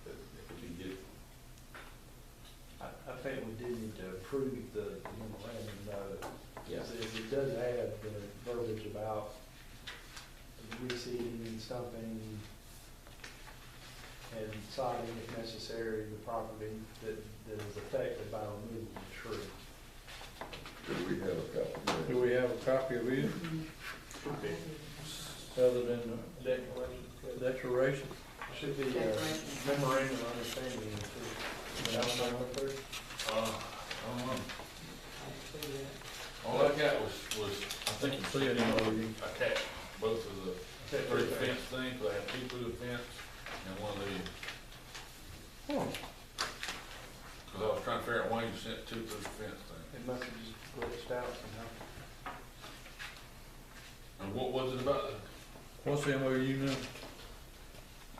if we can get. I think we do need to approve the memorandum though. Yeah. It does add the verbiage about reseeding and stumping and sodding if necessary, the property that is affected by removal of the tree. do we have a copy? Do we have a copy of it, other than Declaration. the declaration? Should be a memorandum of understanding too. That one number three? I don't know. I can see that. All I got was, I think you See it in the- attached both of the three fence things, I had 2 through the fence and one of these. Cause I was trying to figure out why you sent 2 through the fence thing. It must have just glitched out somehow. And what was it about? What's the MOU now?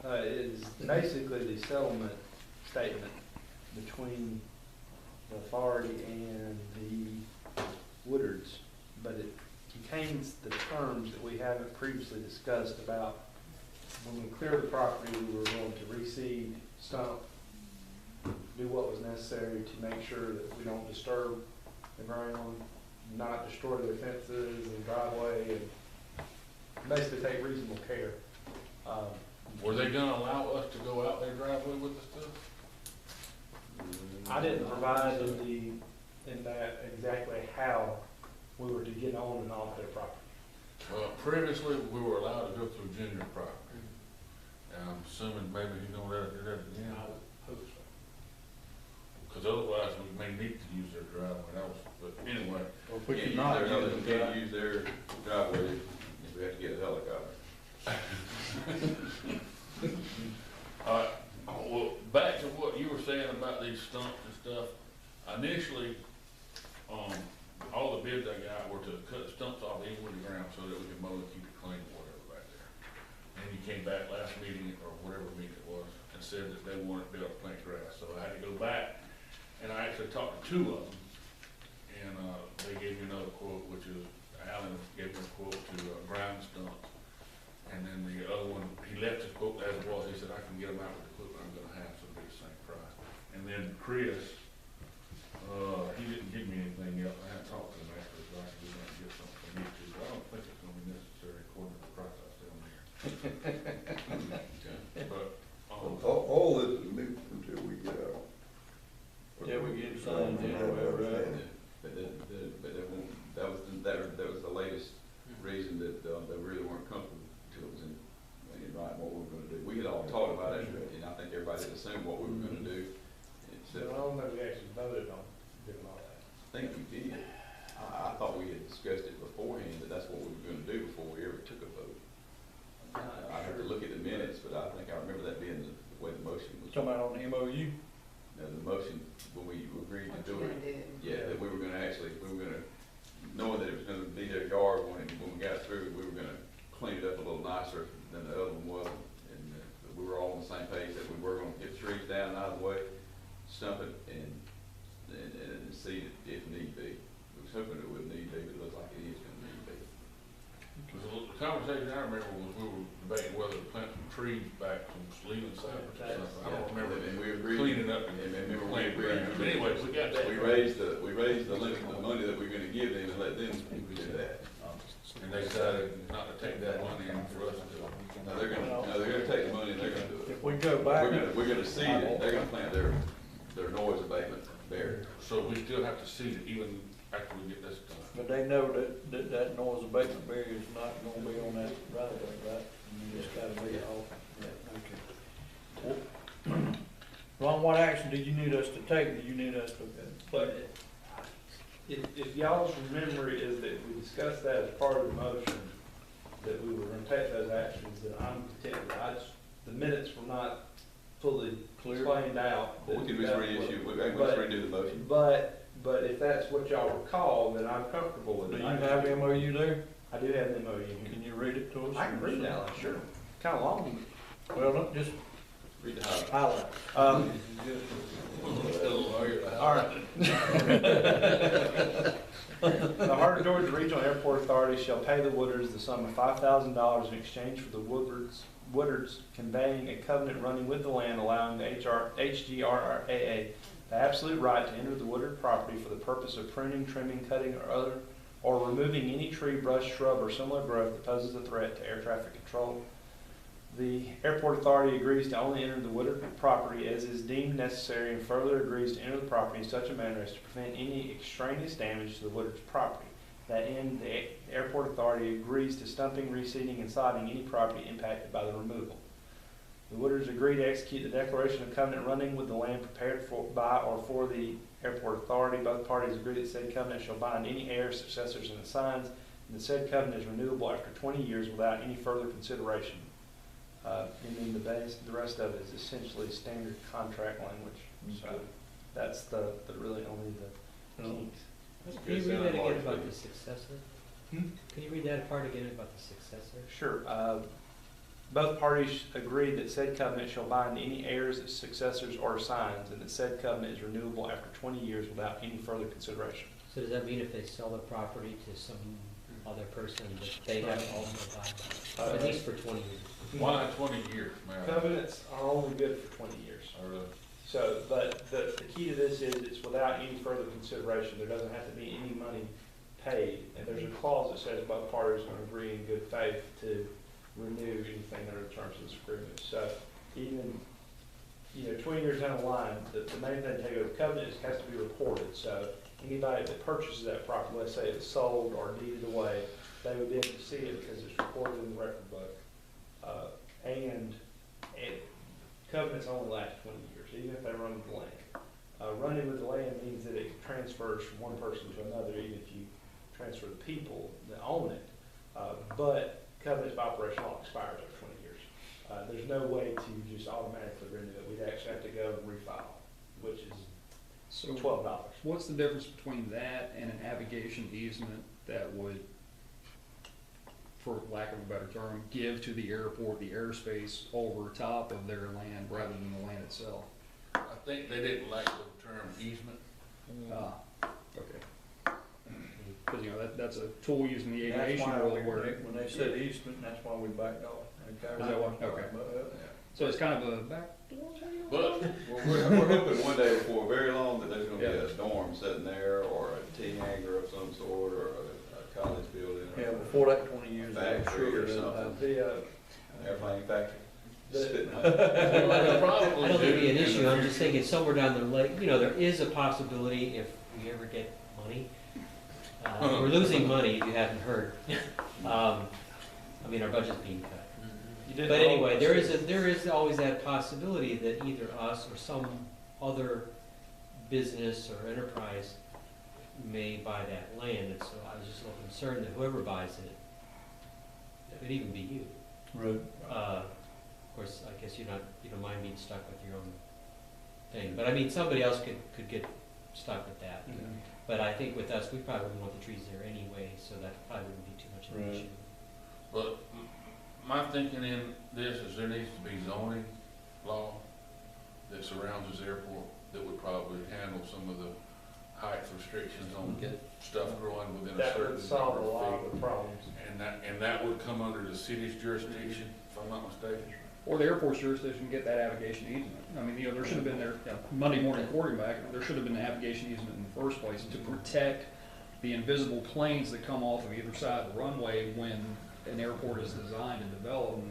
is basically the settlement statement between the authority and the Woodards, but it contains the terms that we haven't previously discussed about when we clear the property, we were going to reseed, stump, do what was necessary to make sure that we don't disturb the ground, not destroy their fences and driveway, and basically take reasonable care. Were they gonna allow us to go out their driveway with the stuff? I didn't provide in that exactly how we were to get on and off their property. Well, previously, we were allowed to go through Ginger property. And I'm assuming maybe he's gonna let us do that again, I would hope so. because otherwise we may need to use their driveway, that was, but anyway. Well, if we Can't could use not their- use Can't it, use their driveway if we have to get a helicopter. Well, back to what you were saying about these stumps and stuff, initially, all the bids I got were to cut the stumps off even with the ground so that we could mow and keep it clean or whatever back there. And you came back last meeting, or whatever meeting it was, and said that they wanted to be able to plant grass, so I had to go back, and I actually talked to two of them, and, they gave me another quote, which is, Alan gave me a quote to, grind the stumps. And then the other one, he left his quote as it was, he said, I can get them out with the equipment I'm gonna have, so it'll be the same price. And then Chris, he didn't give me anything else, I hadn't talked to him after, so I could do that and get something from you too, but I don't think it's gonna be necessary according to the price I see on here. Okay, but, All this is moot until we get our. till we get signed anyway, right? But that was the latest reason that, they really weren't comfortable until it was in writing what we were gonna do. We had all talked about it, and I think everybody had assumed what we were gonna do. So I Except, don't know if we actually voted on doing all that. I think we did. I thought we had discussed it beforehand, that that's what we were gonna do before we ever took a vote. I have to look at the minutes, but I think I remember that being the way the motion was. Talking about on the MOU? The motion, when we agreed to What do you it. gonna do? Yeah, that we were gonna knowing that it was gonna be their yard when we got through, we were gonna clean it up a little nicer than the other one was. And we were all on the same page that we were gonna get trees down and out of the way, stump it and seed it if need be. We was hoping it wouldn't need be, but it looks like it is gonna need be. the conversation I remember was we were debating whether to plant some trees back from Leland Cypress or something, I don't remember. And we agreed. Cleaning up and remember we planting agreed. grass. But anyways, we got that. We raised the limit, the money that we're gonna give them and let them do that. And they decided not to take that money in for us to. No, they're gonna take the money and they're gonna do it. If we go back. We're gonna seed it, they're gonna plant their noise abatement there. So we still have to seed it even after we get this done. But they know that noise abatement barrier is not gonna be on that right away, right? You just gotta be off. Yeah, okay. Ron, what action did you need us to take? Do you need us to? But if y'all's memory is that we discussed that as part of the motion, that we were gonna take those actions, then I'm content. The minutes were not fully Clear. explained out. We can just reissue, we can But- just redo the motion. But if that's what y'all recall, then I'm comfortable with Do it. you have the MOU there? I do have the MOU. Can you read it to us? I can read that, one, sure. Kinda long. Well, no, just Read the highlight. highlight. All right. The Heart of Georgia Regional Airport Authority shall pay the Woodards the sum of $5,000 in exchange for the Woodards conveying a covenant running with the land allowing the HGRAA the absolute right to enter the Woodard property for the purpose of pruning, trimming, cutting, or removing any tree, brush, shrub, or similar growth that poses a threat to air traffic control. The airport authority agrees to only enter the Woodard property as is deemed necessary and further agrees to enter the property in such a manner as to prevent any extraneous damage to the Woodard's property. That end, the airport authority agrees to stumping, reseeding, and sodding any property impacted by the removal. The Woodards agree to execute the declaration of covenant running with the land prepared by or for the airport authority. Both parties agree that said covenant shall bind any heirs, successors, and assigns, and the said covenant is renewable after 20 years without any further consideration. And then the rest of it is essentially standard contract language. So that's the really only the kinks. Can you read that again about the successor? Hmm? Can you read that part again about the successor? Sure. Both parties agree that said covenant shall bind any heirs, successors, or assigns, and that said covenant is renewable after 20 years without any further consideration. So does that mean if they sell the property to some other person, that they have to also buy it? At least for 20 years? Why 20 years, Mayor? Covenants are only good for 20 years. Or, So, but the key to this is it's without any further consideration. There doesn't have to be any money paid. And there's a clause that says both parties are agree in good faith to renew anything under the terms of this agreement. So even, 20 years down the line, the main thing to take with the covenant is it has to be reported. So anybody that purchases that property, let's say it's sold or deeded away, they would be able to see it because it's recorded in the record book. Covenants only last 20 years, even if they run with the land. Running with the land means that it transfers from one person to another, even if you transfer the people that own it. But covenants of operation law expires after 20 years. There's no way to just automatically renew it. We'd actually have to go and refile, which is So $12. what's the difference between that and a navigation easement that would, for lack of a better term, give to the airport the airspace over top of their land rather than the land itself? I think they didn't like the term easement. Okay. Because, that's a tool used in the That's aviation why world where, when they said easement, that's why we backed off. Is that what? Okay. so it's kind of a back door. But Well, we're hoping one day before very long that there's gonna be a dorm sitting there, or a tea hangar of some sort, or a college building, or Yeah, before that 20 years. I'm factory sure or they'll something. have- The, an airplane factory. The- Spitting out. I don't think it'd be an issue, I'm just thinking somewhere down the lake, there is a possibility if we ever get money. We're losing money, if you haven't heard. Our budget's being cut. you didn't But know- anyway, there is always that possibility that either us or some other business or enterprise may buy that land, and so I was just a little concerned that whoever buys it, it could even be you. Right. Of course, I guess you don't mind being stuck with your own thing, but somebody else could get stuck with that. Mhm. But I think with us, we probably wouldn't want the trees there anyway, so that probably wouldn't be too much of an Right. issue. But my thinking in this is there needs to be zoning law that surrounds this airport that would probably handle some of the height restrictions on stuff growing within a That certain would solve a number lot of of feet. the problems. And that would come under the city's jurisdiction, if I'm not mistaken. Or the airport's jurisdiction to get that navigation easement. There should have been Monday morning quarterback, there should have been a navigation easement in the first place to protect the invisible planes that come off of either side of the runway when an airport is designed and developed.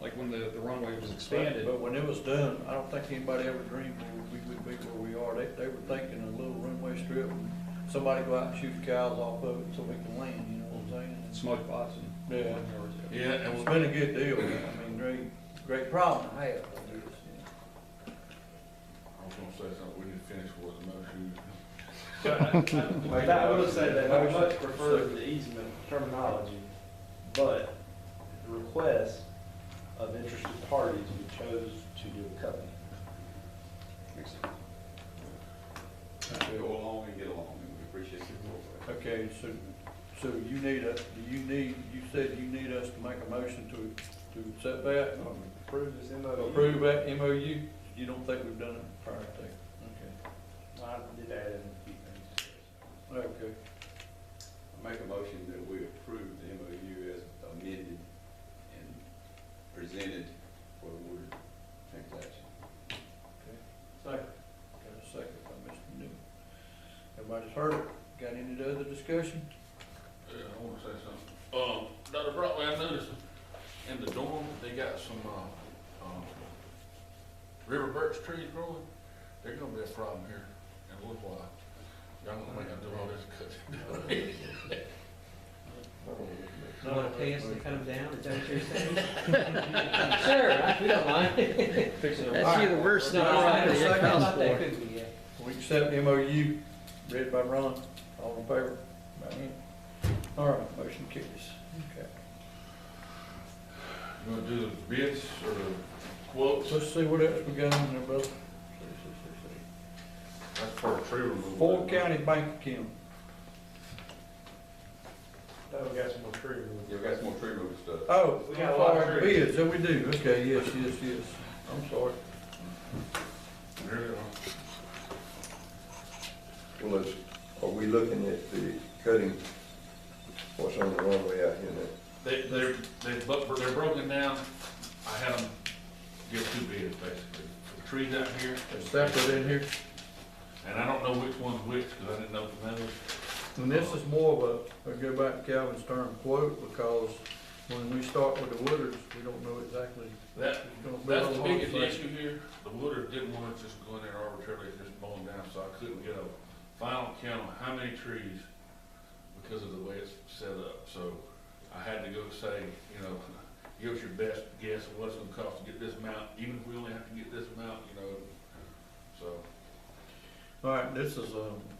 Like when the runway was expanded. But when it was done, I don't think anybody ever dreamed we would be where we are. They were thinking a little runway strip, and somebody go out and shoot the cows off of it so we can land, you know what I'm saying? Smoke pots and. Yeah. Yeah, and It's been a good deal. Great problem to have. I was gonna say something, we need to finish with the motion. But I will say that I much prefer the easement terminology, but the request of interested parties, we chose to do a covenant. Go along and get along, and we appreciate your work. Okay, so you said you need us to make a motion to accept that? Approve this MOU. Approve that MOU? You don't think we've done it prior to? Okay. I did add in a few things. Okay. I make a motion that we approve the MOU as amended and presented for the water transaction. Second. Got a second by Mr. Newman. Everybody's heard it. Got any other discussion? Yeah, I wanna say something. Dr. Brockway, I noticed in the dorm, they got some, river birch trees growing. They're gonna be a problem here in a little while. Y'all gonna make do all this cutting. You wanna pay us to cut them down, is that what you're saying? Sure, we don't mind. That's you the worst No, thing I anybody thought accounts that for. could be, yeah. We accept MOU, read by Ron, all in favor? All right, motion carries. Okay. You wanna do the bids or the quotes? Let's see what else we got on there, brother. That's for tree removal. Ford County Bank account. Oh, we got some more tree removal. You've got some more tree removal stuff. Oh, We got a lot of sorry, trees. bids, oh, we do, okay, yes, I'm sorry. There you go. Well, are we looking at the cutting, what's on the runway out here now? They're broken down. I had them give two bids, basically. The trees out here, It's separate in here, and I don't know which one's which, because I didn't know from those. and this is more of a, I'll go back to Calvin's term quote, because when we start with the Woodards, we don't know exactly. That's Gonna be the a long biggest thing. issue here. The Woodard didn't want to just go in there arbitrarily and just mow them down, so I couldn't get a final count on how many trees because of the way it's set up. So I had to go say, you know, give us your best guess of what it's gonna cost to get this amount, even if we only have to get this amount, you know, so. All right, this is,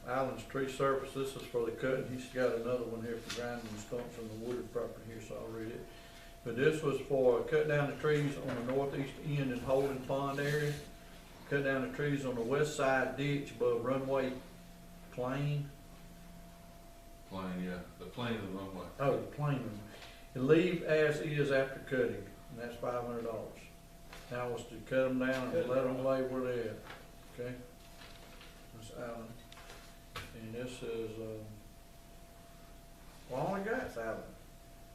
Allen's tree service, this is for the cutting, he's got another one here for grinding the stumps on the Woodard property here, so I'll read it. But this was for cutting down the trees on the northeast end and Holden Pond area, cut down the trees on the west side ditch above runway plain, Plane, yeah, the plane of the runway. oh, the plain, and leave as is after cutting, and that's $500. Now was to cut them down and let them lay where they're at, okay? That's Allen. And this is, well, I only got Allen.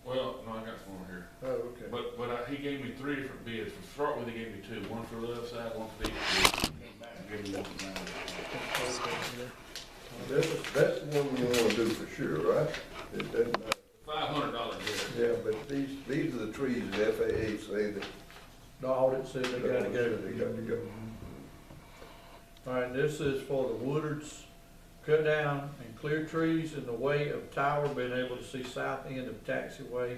Well, no, I got some more here. Oh, okay. But he gave me three different bids. To start with, he gave me two, one for the left side, one for the east. Gave me one for the That's the one you wanna do for sure, right? It doesn't matter. $500 bid. Yeah, but these are the trees that FAA say that. The audit said they gotta go. They got to go. All right, this is for the Woodards, cut down and clear trees in the way of tower, being able to see south end of taxiway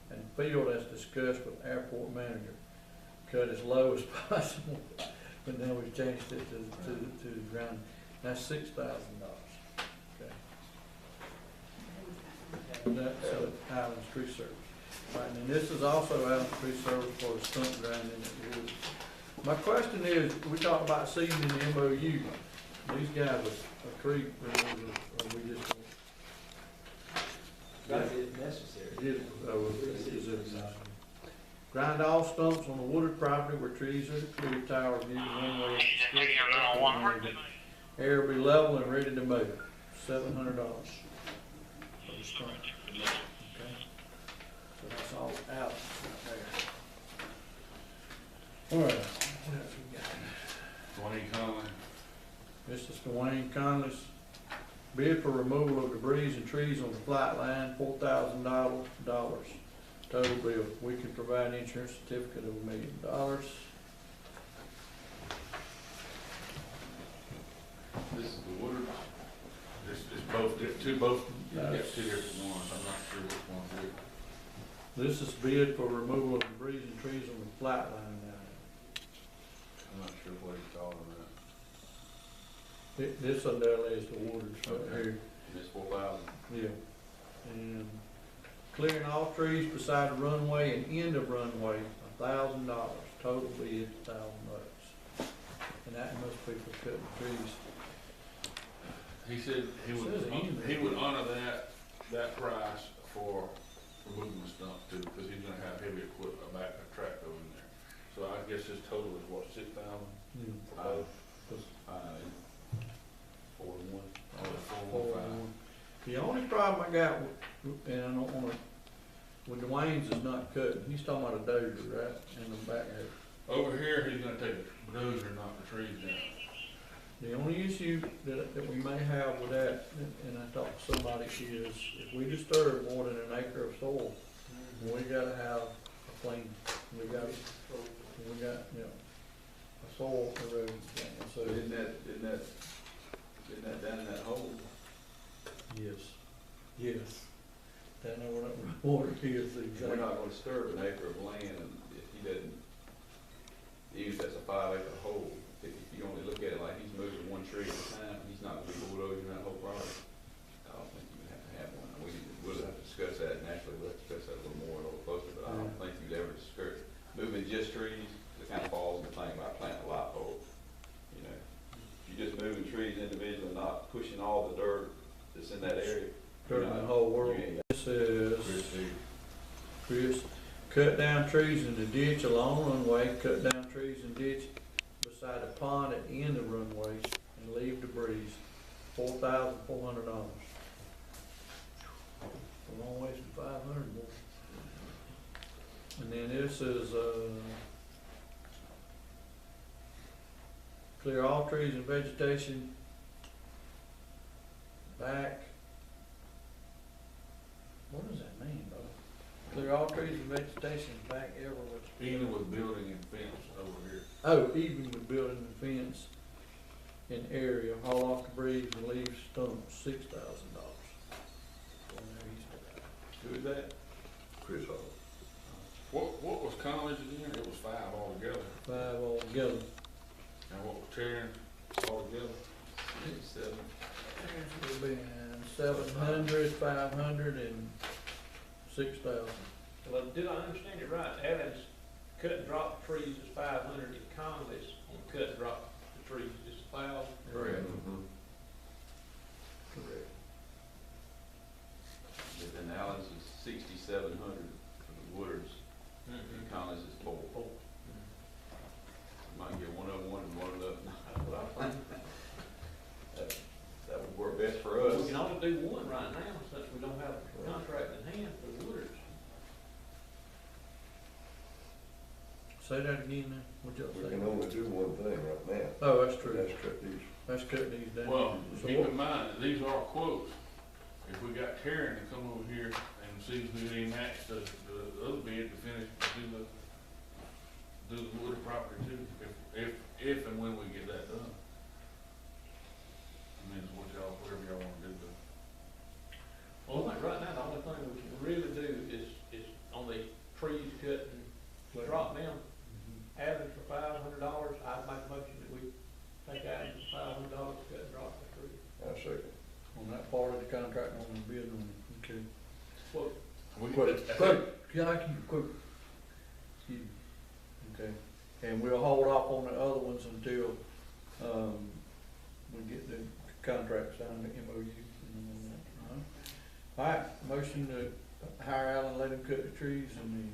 and field as discussed with airport manager. Cut as low as possible, but now we've changed it to the ground. That's $6,000, okay? That's Allen's Tree Service. All right, and this is also Allen's Tree Service for the stump grinding at the woods. My question is, we talked about seeing in the MOU, these guys are tree removers, or we just? That is necessary. Is it, grind all stumps on the wooded property where trees are clear, tower view, runway. Air will be level and ready to mow, $700 for the stump. Okay? So that's all out right there. All right, what else we got? Dwayne Conley. This is Dwayne Conley's bid for removal of debris and trees on the flight line, $4,000. Total bill. We can provide an insurance certificate of $1 million. This is the Woodard. This is both, you got two different ones. I'm not sure which one's which. This is bid for removal of debris and trees on the flight line now. I'm not sure what he's calling that. This undoubtedly is the waters right here. It's 4,000. Yeah. And clearing all trees beside the runway and end of runway, $1,000. Total bid, $1,000. And that must be for cutting trees. He said he Says end. he would honor that price for removing the stump too, because he's gonna have heavy equipment, a tractor in there. So I guess his total is what, 6,000 for both? 4 to 1. Oh, 415. The only problem I got, and I don't wanna, with Dwayne's is not cutting, he's talking about a dozer, right, in the back there. Over here, he's gonna take a dozer and knock the trees down. The only issue that we may have with that, and I talked to somebody, is if we disturb more than an acre of soil, we gotta have a clean, we got, you know, a soil erosion plan, so. Isn't that down in that hole? Yes. Yes. Don't know where that water is We're exactly. not gonna disturb an acre of land if he doesn't, even if that's a 5-acre hole, if you only look at it like he's moving one tree at a time, he's not gonna be bulldozing that whole property. I don't think you would have to have one. We'll have to discuss that naturally, we'll have to discuss that a little more, a little closer, but I don't think you'd ever discourage moving just trees. It kind of falls in the thing about planting a light bulb. You know, if you're just moving trees individually, not pushing all the dirt that's in that area, covering the whole world. This is Chris, cut down trees in the ditch along runway, cut down trees in ditch beside a pond at the end of runway, and leave debris, $4,400. A long ways from 500 more. And then this is, clear all trees and vegetation back. What does that mean, bro? Clear all trees and vegetation back everywhere. Even with building and fence over here. Oh, even with building the fence in area, haul off debris and leave stumps, $6,000. Who is that? Chris Hall. What was college again? It was 5 altogether. 5 altogether. And what was tearing altogether? 7. It would be 700, 500, and 6,000. Well, did I understand it right? Evans cut and drop trees is 500, and Conley's on cut and drop the trees is 1,000. Correct. Mhm. Correct. And Allen's is 6,700 for the Wooders, and Collins is 4. Might get one of them one and one of them. That would work best for us. We can only do one right now, since we don't have a contract in hand for the Wooders. Say that again now. What y'all We say? can only do one thing right now. Oh, that's true. That's cut these. Let's cut these down. Well, So keep what- in mind, that these are quotes. If we got Terran to come over here and see if we can match the other bid to finish, do the wood property too, if and when we get that done. I mean, it's what y'all, whatever y'all wanna do, but. Well, I think right now, the only thing we can really do is on the trees cut and drop them. Average for $500, I'd make a motion that we take out $500, cut and drop the tree. I second. On that part of the contract, on the bid on it, okay. Well, Quote, can I keep a quote? Excuse me. Okay, and we'll hold off on the other ones until, we get the contract signed, the MOU. and all that. All right, motion to hire Alan, let him cut the trees and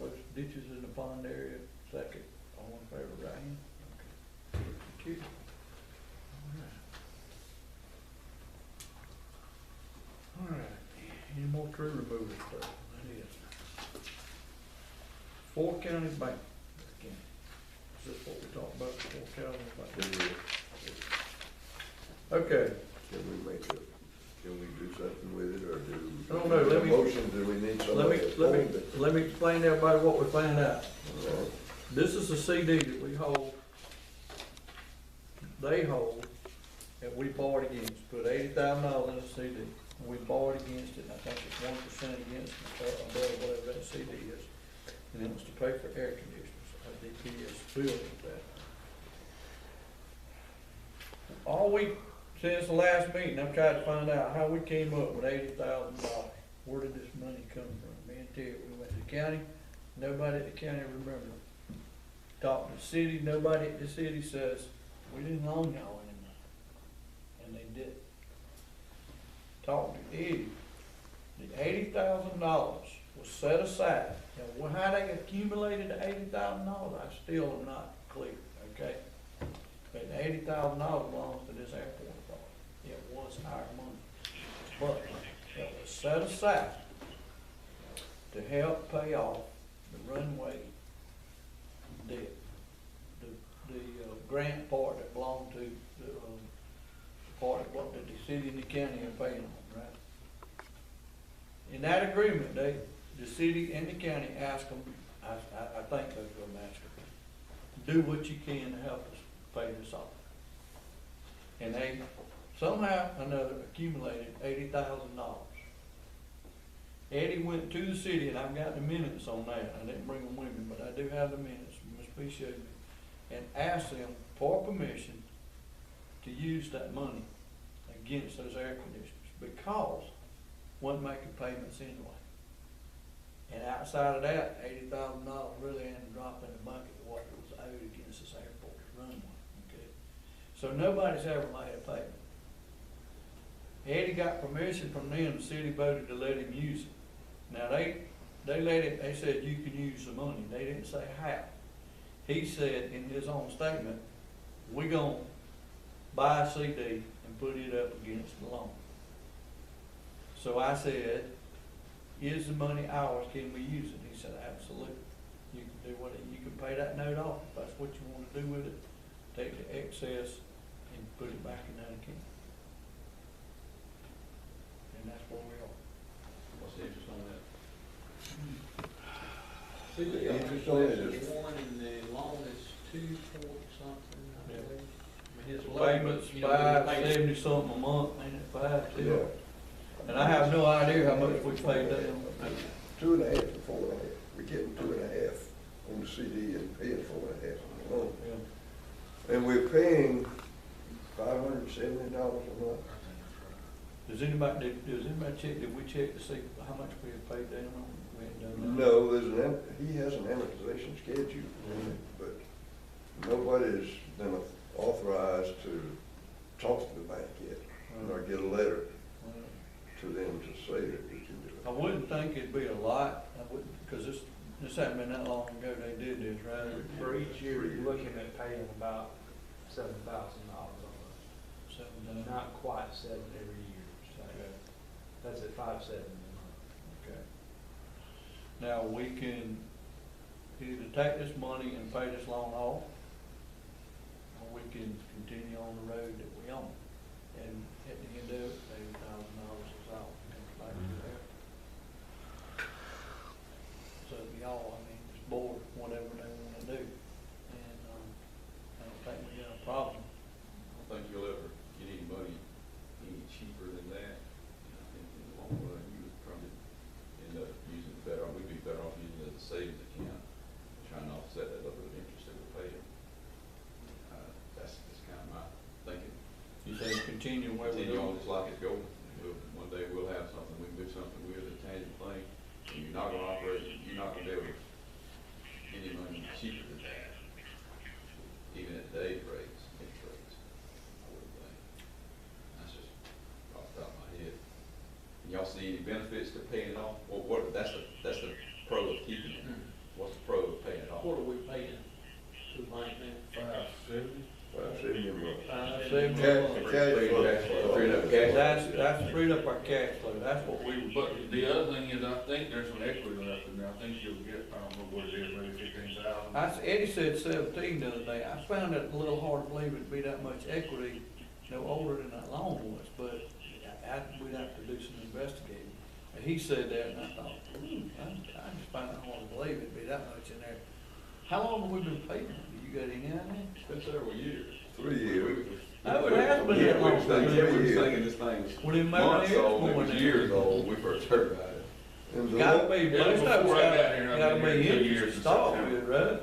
the ditches in the pond area, second, all in favor, right hand? Okay. Thank you. All right, any more tree removal stuff? That is. 4 county bank. Is this what we talked about, 4 county bank? Okay, Can we do something with it, or do? I don't know, let me- Motion, do we need somebody to hold it? let me explain to everybody what we found out. All right. This is a CD that we hold, they hold, and we borrowed against, put $80,000 in a CD. And we borrowed against it, and I think it's 1% against, above whatever that CD is. And it was to pay for air conditioners, a DPS building that. All week, since the last meeting, I've tried to find out how we came up with $80,000. Where did this money come from? Me and Terry, we went to the county, nobody at the county remembered. Talked to the city, nobody at the city says, we didn't loan y'all any money. And they did. Talked to Eddie, the $80,000 was set aside. Now, how they accumulated the $80,000, I still am not clear, okay? But the $80,000 belongs to this airport authority. It was our money. But it was set aside to help pay off the runway debt. The grant part that belonged to the part that the city and the county are paying on, right? In that agreement, the city and the county asked them, I think they're gonna ask them, do what you can to help us pay this off. And they somehow or another accumulated $80,000. Eddie went to the city, and I've got the minutes on that, I didn't bring them with me, but I do have the minutes, Ms. P showed me, and asked them for permission to use that money against those air conditioners, because wasn't making payments anyway. And outside of that, $80,000 really ain't a drop in the bucket of what was owed against this airport runway, okay? So nobody's ever made a payment. Eddie got permission from them, the city voted to let him use it. Now, they let him, they said you can use the money, they didn't say how. He said in his own statement, we gonna buy a CD and put it up against the loan. So I said, is the money ours, can we use it? He said, absolutely. You can do what, you can pay that note off, if that's what you wanna do with it, take the excess and put it back in that account. And that's where we are. What's the interest on that? See, The the interest on it is- one and the loan is 240 something, I Yeah. believe. I mean, his The loan, payment's you know, he pays- $570 something a month, ain't it, five, Yeah. two? And I have no idea how much we paid down. 2.5 and 4.5. We're getting 2.5 on the CD and paying 4.5 on the loan. Yeah. And we're paying $570 a month. Does anybody check, did we check to see how much we have paid down on it? We ain't done that. No, he has an amortization schedule, but nobody's been authorized to talk to the bank yet, or get a letter Well, to them to say that we can do I it. wouldn't think it'd be a lot, I wouldn't, because this hadn't been that long ago they did this, right? For each year, you're looking at paying about $7,000 on it. 7 times. Not quite 7 every year, so Okay, that's at $570 a month. okay. Now, we can either take this money and pay this loan off, or we can continue on the road that we own. And at the end of it, $80,000 is all, comes back to that. So y'all, I mean, it's board, whatever they wanna do. And, I don't think we got a problem. I don't think you'll ever get any money any cheaper than that. I think in the long run, you would probably end up using it better, we'd be better off using it as a savings account, trying to offset that little bit of interest that we're paying. That's kind of my thinking. You say continue where we're Continue on going. just like it's going. One day we'll have something, we can do something with a tangible thing, and you're not gonna operate, you're not gonna be able to get any money cheaper than that, even at today's rates, interest rates, I wouldn't think. That's just off the top of my head. And y'all see any benefits to paying it off? Well, that's the pro of keeping it. What's the pro of paying it off? What are we paying to the bank now? $570. $570 a month. $570 a Cash- month. cash flow. Freed up cash. That's freed up our cash flow, that's what we, But the other thing is, I think there's some equity left in there, I think you'll get, I don't know what it is, maybe 15,000. Eddie said 17 the other day, I found it a little hard to believe it'd be that much equity, no older than that loan was, but we'd have to do some investigating. And he said that, and I thought, I just find it hard to believe it'd be that much in there. How long have we been paying it? Do you got any idea? It's been several years. 3 years. Oh, it has been Yeah, that we long. was thinking- We was thinking this thing was Well, then maybe months it is old, it more was than years that. old when we first heard about it. And the Gotta loan- be, Yeah, but it's not, before I got here, I've gotta been be here 2 interest years to in start September. with, right?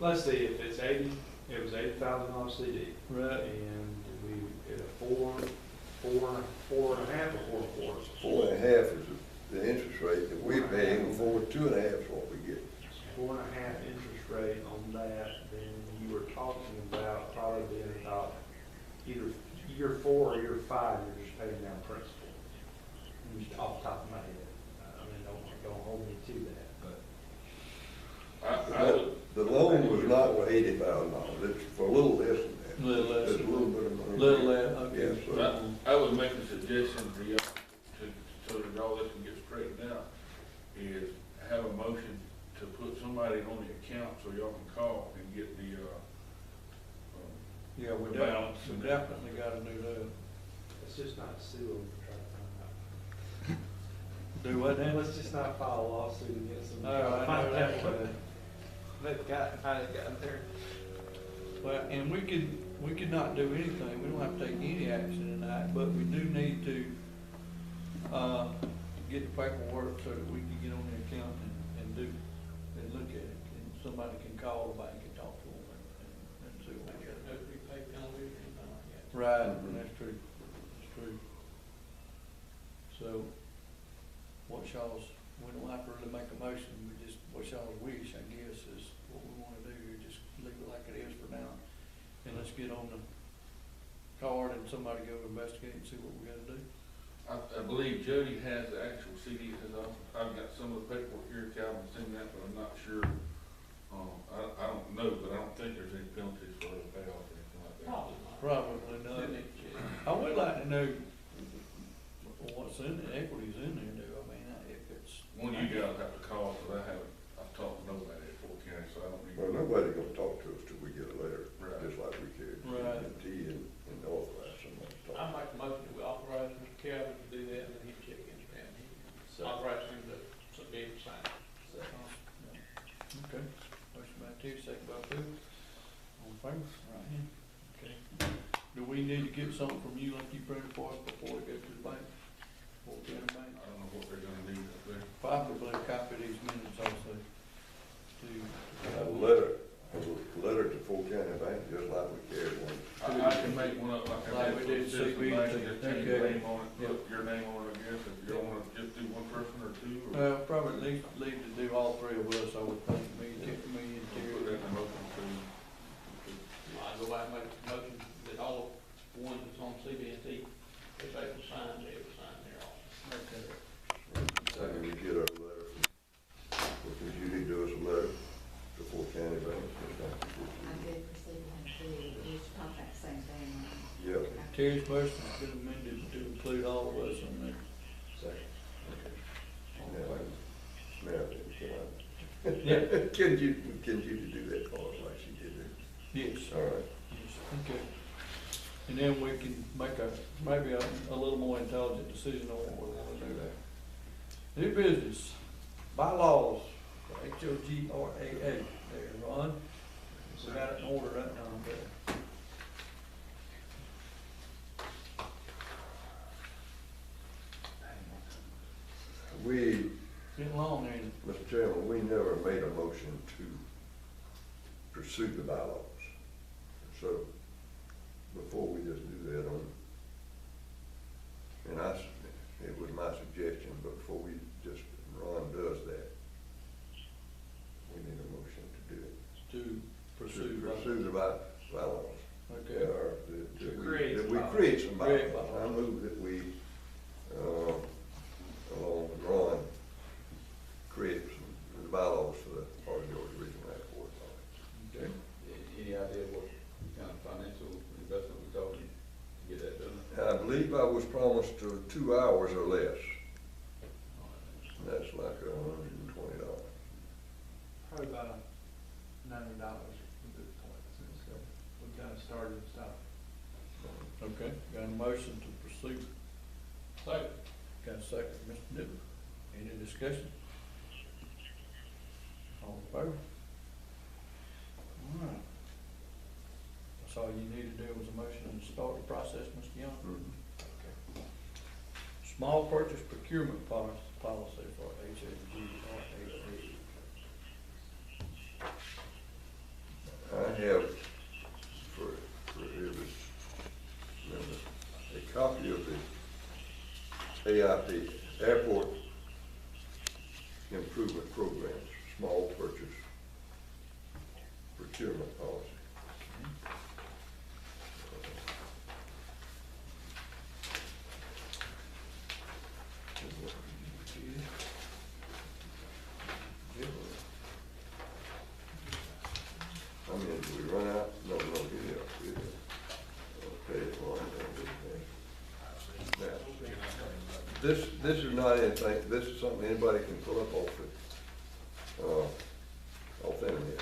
Let's see, if it's 80, it was $80,000 CD. Right. And we, at a four and a half or 4.25. 4.5 is the interest rate that we're paying, and 2.5 is what we get. 4.5 interest rate on that, then you were talking about probably being about either year 4 or year 5, you're just paying down principal. Just off the top of my head. I mean, don't hold me to that, but. I would, The loan was not for $80,000, it's for a little less than that. Little less. It's a little bit of money. Little less, okay. Yeah, so- I would make a suggestion to y'all, so that all this can get straightened out, is have a motion to put somebody on the account so y'all can call and get the, Yeah, we The definitely, balance. we definitely gotta do that. Let's just not sue them for trying to find out. Do what then? Let's just not file a lawsuit against them. No, I know that, but, They've got, how they got there. well, and we could not do anything, we don't have to take any action tonight, but we do need to, get the paperwork so that we can get on the account and look at it, and somebody can call the bank and talk to them and see what we got. No prepaid penalty or anything like that. Right, that's true, that's true. So, what y'all's, we don't have to really make a motion, we just, what y'all's wish, I guess, is what we wanna do, just leave it like it is for now. And let's get on the card and somebody go investigate and see what we gotta do. believe Jody has the actual CD at his office. I've got some of the paperwork here, Calvin's seen that, but I'm not sure. I don't know, but I don't think there's any penalties for her to pay off or anything like that. Probably not. Probably not. Let me check. I would like to know what's in the equities in there, though. I mean, if it's. One of you guys have to call, but I've talked to nobody at Fort County, so I don't need. Well, nobody gonna talk to us till we get a letter, Right. just like we could. Right. T and Northwest, somebody talk. I make the motion that we authorize Mr. Calvin to do that, and then he check in Stan. Authorize him to submit and sign. Okay, motion by Terry, second by Pooh. All in favor? Right hand. Okay. Do we need to get something from you like you printed for us before we go to the bank? Before we go to the bank? I don't know what they're gonna need up there. Probably a copy of these minutes also. To A letter to Fort County Bank, just like we carried one. I can make one up like I Like we did did for Citizen CB, Bank, just change okay. your name on it, Yep. put your name on it, I guess, if you don't wanna just do one person or two, or. Probably leave to do all three of us, I would think, me and Put Terry. that in the motion too. I go back and make a motion that all the ones that's on CBNT, if they can sign, they will sign their office. Okay. So we get a letter from Judy, do us a letter to Fort County Bank. I did proceed to, we should talk about the same thing. Yeah. Terry's motion's been amended to include all of us on there. Second. Now, Yeah. can you do that for us like she did it? Yes. All right. Yes, okay. And then we can make maybe a little more intelligent decision on what we wanna do there. New business, bylaws, HOGRAA, there, Ron. We got it in order right now, but. We, Getting along there. Mr. Chairman, we never made a motion to pursue the bylaws. So, before we just do that on, and it was my suggestion, but before we just, Ron does that, we need a motion to do it. To pursue. Pursue the bylaws. Okay. That we create some Create bylaws. bylaws. I move that we, along with Ron, create some bylaws for the Port Georgia Regional Airport. Okay. Any idea what kind of financial investment we're talking to get that done? I believe I was promised 2 hours or less. That's like $120. Probably about $90 at this point, since we kind of started and stopped. Okay, got a motion to pursue. Second. Got a second, Mr. Newton. Any discussion? All in favor? All right. That's all you need to do was a motion to start the process, Mr. Young? Mhm. Small purchase procurement policy for HOGRAA. I have for a copy of the AIP, Airport Improvement Programs, Small Purchase Procurement Policy. I mean, do we run out? No, here. Okay, well, now, this is not anything, this is something anybody can pull up off the internet.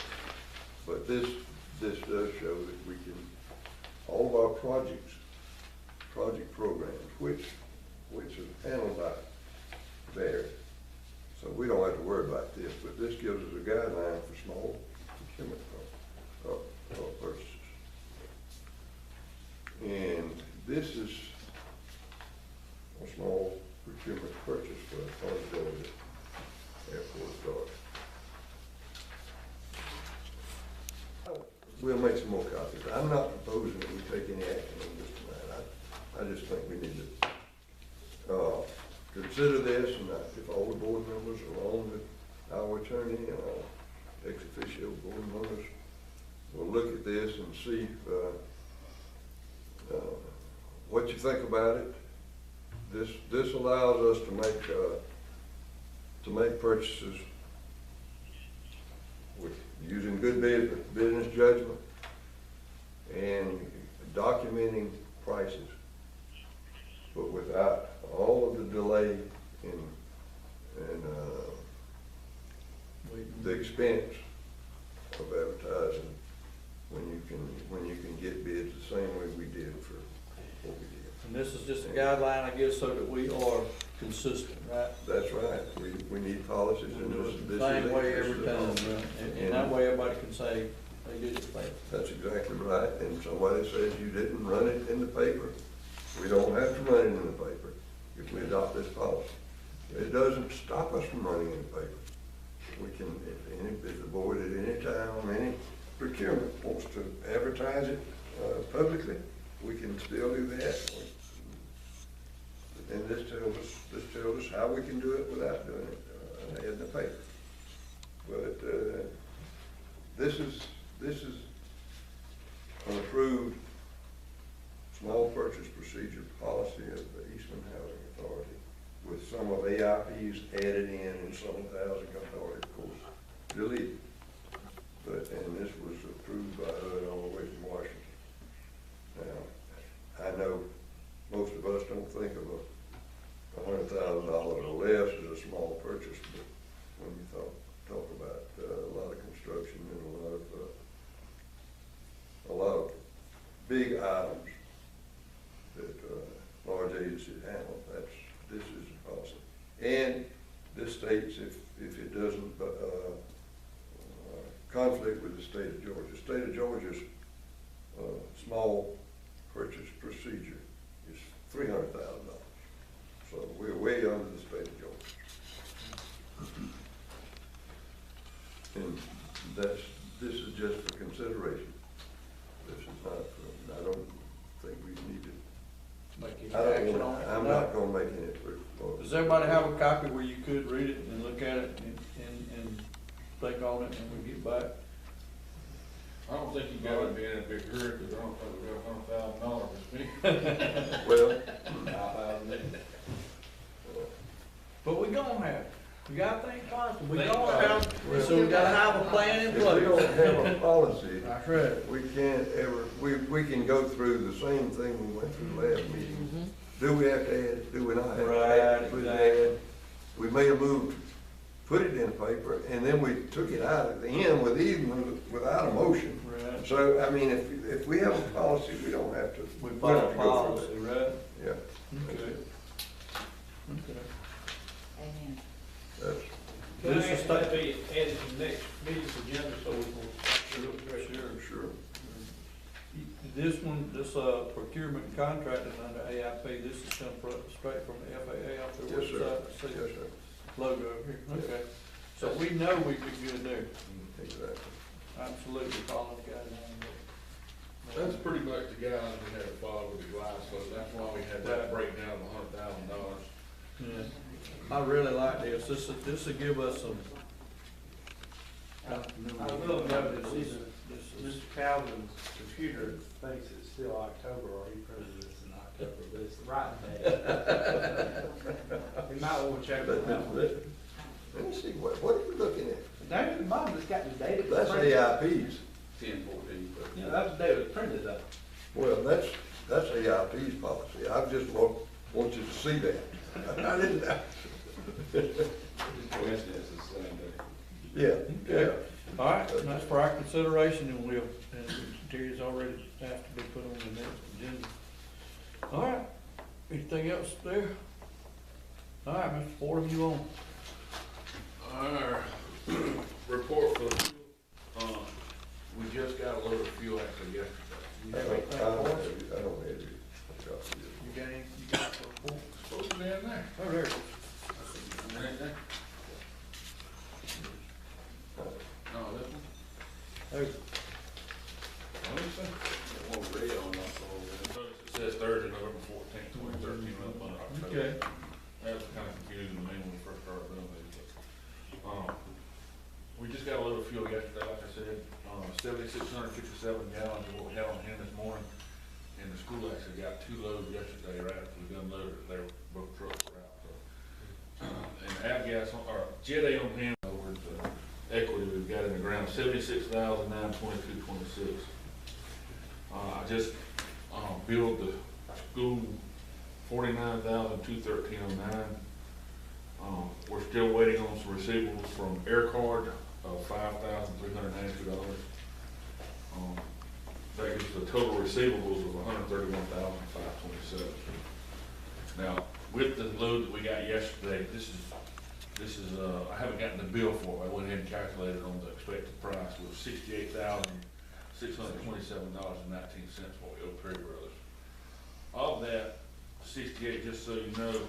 But this does show that we can, all of our project programs, which is handled by there. So we don't have to worry about this, but this gives us a guideline for small procurement purchases. And this is a small procurement purchase for a Port Georgia Airport Authority. We'll make some more copies. I'm not proposing that we take any action on this tonight. I just think we need to consider this, and if all the board members, along with our attorney and our ex officio board members, will look at this and see what you think about it. this allows us to make purchases with, using good business judgment and documenting prices, but without all of the delay and the expense of advertising when you can get bids the same way we did for what we did. And this is just a guideline, I guess, so that we are consistent, right? That's right, we need policies and Do this it is. the same way every time, right? And that way everybody can say they did it fair. That's exactly right, and somebody says you didn't run it in the paper, we don't have to run it in the paper if we adopt this policy. It doesn't stop us from running in the paper. We can, if the board at any time, any procurement wants to advertise it publicly, we can still do that. And this tells us how we can do it without doing it in the paper. But this is an approved small purchase procedure policy of the Eastman Housing Authority with some of AIPs added in and some of the housing authority, of course, deleted. And this was approved by HUD all the way from Washington. Now, I know most of us don't think of $100,000 or less as a small purchase, but when you talk about a lot of construction and a lot of big items that large agencies handle, this is a policy. And this states if it doesn't conflict with the state of Georgia. The state of Georgia's small purchase procedure is $300,000. So we're way under the state of Georgia. And this is just for consideration. This is not for, I don't think we need to. Make any action on it? I'm not gonna make any. Does everybody have a copy where you could read it and look at it and think on it and we get back? I don't think you gotta be in a big hurry, cause I don't think we got $100,000 to spend. Well, But we gonna have it. We gotta think positive. We Think gonna have, positive. so we gotta have a plan in if we don't place. have a policy, That's right. we can't ever, we can go through the same thing we went through last meeting. Do we have to add it? Do we not have to add it? Put it in? We made a move, put it in the paper, and then we took it out at the end without a motion. Right. So, I mean, if we have a policy, we don't have to. We don't follow have to go through policy, right? that. Yeah, Okay. Okay. Amen. that's, Can This I is ask that be added to the next meeting's agenda so we can? sure. This one, this procurement contract is under AIP, this is come straight from the FAA off their Yes, sir. website. See Yes, the sir. logo over here, okay. So we know we'd be good there, Exactly. absolutely following the guidelines. That's pretty much the guidelines we had to follow with the glass, so that's why we had that breakdown of $100,000. Yeah, I really like this, this will give us some. I will note that This is- Mr. Calvin's computer thinks it's still October, or he printed this in October, but it's the right day. We might want to check on that one. Let me see, what are you looking at? Down at the bottom, it's got the date it was That's printed. AIPs. 10-14, but. Yeah, that's the day it was printed though. Well, that's AIP's policy. I just want you to see that. I didn't know. Coincidence is the same day. Yeah, Okay. All right, and that's for our consideration, and Terry's already asked to be put on the next agenda. All right, anything else there? All right, Mr. Fordham, you on? Our report for the fuel, we just got a load of fuel actually yesterday. You I have don't anything for us? have it. You got it for a report? Supposed to be in there. Oh, there it is. Anything? No, this one? Oh, What is that? It won't read on us all that. It says Thursday, November 14th, 2013, up under October. okay. That was kind of confusing to me when we first started doing this, but, we just got a little fuel yesterday, like I said, 7,657 gallons is what we had on hand this morning. and the school actually got 2 loads yesterday, right after we unloaded it, they were, both trucks were out, so. And avgas, or Jet A on hand over at the equity we've got in the ground, 76,922.26. I just, billed the school 49,213.09. We're still waiting on some receivables from Air Card of $5,392. That gives the total receivables of $131,527. Now, with the load that we got yesterday, this is, I haven't gotten the bill for it. I went ahead and calculated on the expected price. It was $68,627.19 what we owe Perry Brothers. Of that 68, just so you know, it was,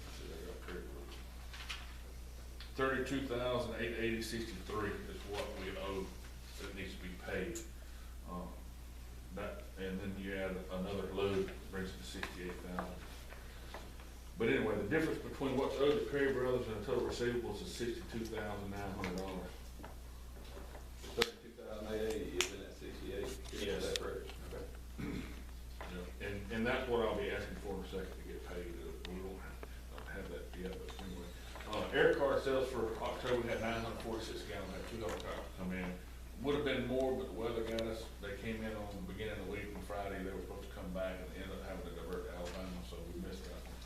let's see, I got Perry Brothers. $32,880.63 is what we owe that needs to be paid. And then you add another load, brings it to 68,000. But anyway, the difference between what's owed to Perry Brothers and the total receivables is $62,900. 32,880, isn't that 68? Yes. Is that correct? Okay. Yeah, and that's what I'll be asking for in a second to get paid. We don't have that yet, but anyway. Air Card sales for October, we had 946 gallons, had 2 cars come in. Would have been more, but the weather got us. They came in on the beginning of the week on Friday. They were supposed to come back and ended up having to divert to Alabama, so we missed that one.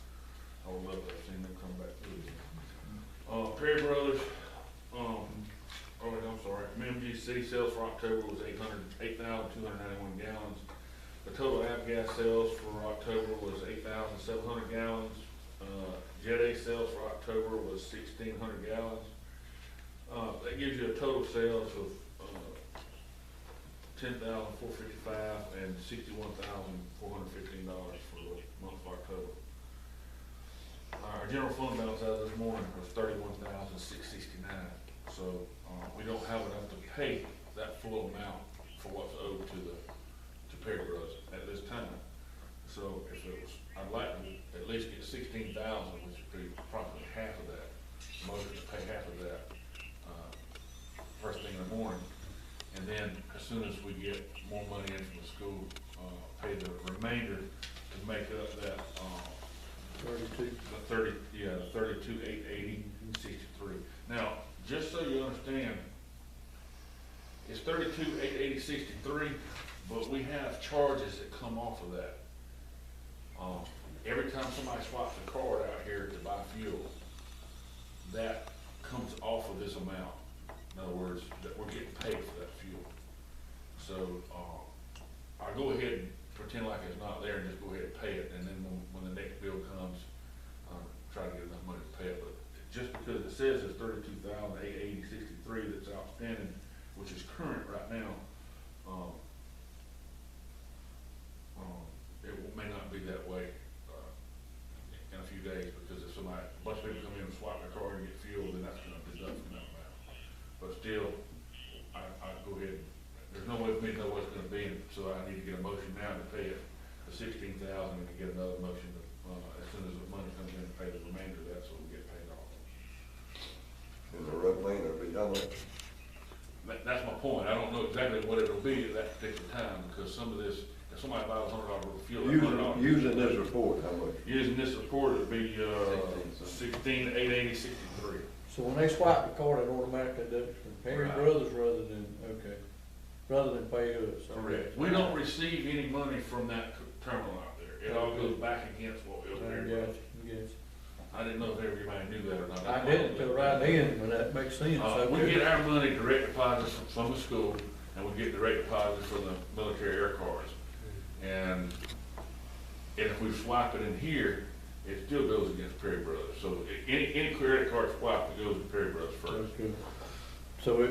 I would love to have seen them come back through. Perry Brothers, I'm sorry, MMGC sales for October was 8,291 gallons. The total avgas sales for October was 8,700 gallons. Jet A sales for October was 1,600 gallons. That gives you a total sales of $10,455 and $61,415 for the month of October. Our general fund balance as of this morning was $31,669. So we don't have enough to pay that full amount for what's owed to Perry Brothers at this time. So if it was, I'd like to at least get 16,000, which would be approximately half of that. Motion to pay half of that first thing in the morning, and then as soon as we get more money in from the school, pay the remainder to make up that 32,880.63. Now, just so you understand, it's 32,880.63, but we have charges that come off of that. Every time somebody swaps a card out here to buy fuel, that comes off of this amount. In other words, that we're getting paid for that fuel. So I'll go ahead and pretend like it's not there and just go ahead and pay it, and then when the next bill comes, try to get enough money to pay it. But just because it says it's 32,880.63 that's outstanding, which is current right now, it may not be that way in a few days, because if a bunch of people come in and swap their car and get fuel, then that's going to deduct from that amount. But still, I go ahead, there's no way for me to know what it's going to be, so I need to get a motion now to pay it the 16,000 and to get another motion to, as soon as the money comes in, to pay the remainder of that, so we get paid off. And the remainder will be how much? That's my point. I don't know exactly what it'll be at that particular time, because some of this, if somebody buys $100 worth of fuel, $100. Using this report, how much? Using this report, it'd be 16,880.63. So when they swipe the card, it automatically does from Perry Right. Brothers rather than pay us. Correct. We don't receive any money from that terminal out there. It all goes back against what we owe Perry Brothers. Yes. I didn't know if everybody knew that or not. I didn't until right then, but that makes sense. We get our money direct deposits from the school, and we get direct deposits from the military air cards. And if we swipe it in here, it still goes against Perry Brothers. So any credit card swipe, it goes to Perry Brothers first. That's good. So we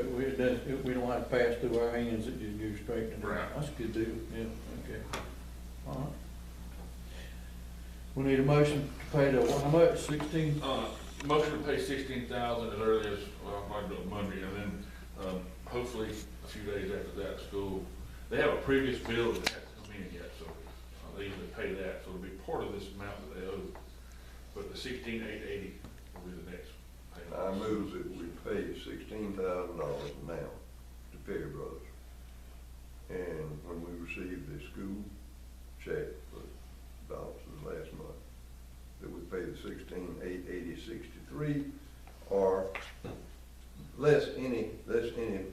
don't have to pass through our hands, it just goes straight to them. Right. That's a good deal, yeah, okay. All right. We need a motion to pay the, how much, 16? Motion to pay 16,000 as early as, well, I might do it Monday, and then, hopefully, a few days after that, school, they have a previous bill that hasn't come in yet, so, they usually pay that, so it'll be part of this amount that they owe. But the 16,880 will be the next payment. I move that we pay $16,000 now to Perry Brothers. And when we received the school check for balances last month, that we pay the 16,880.63 or less any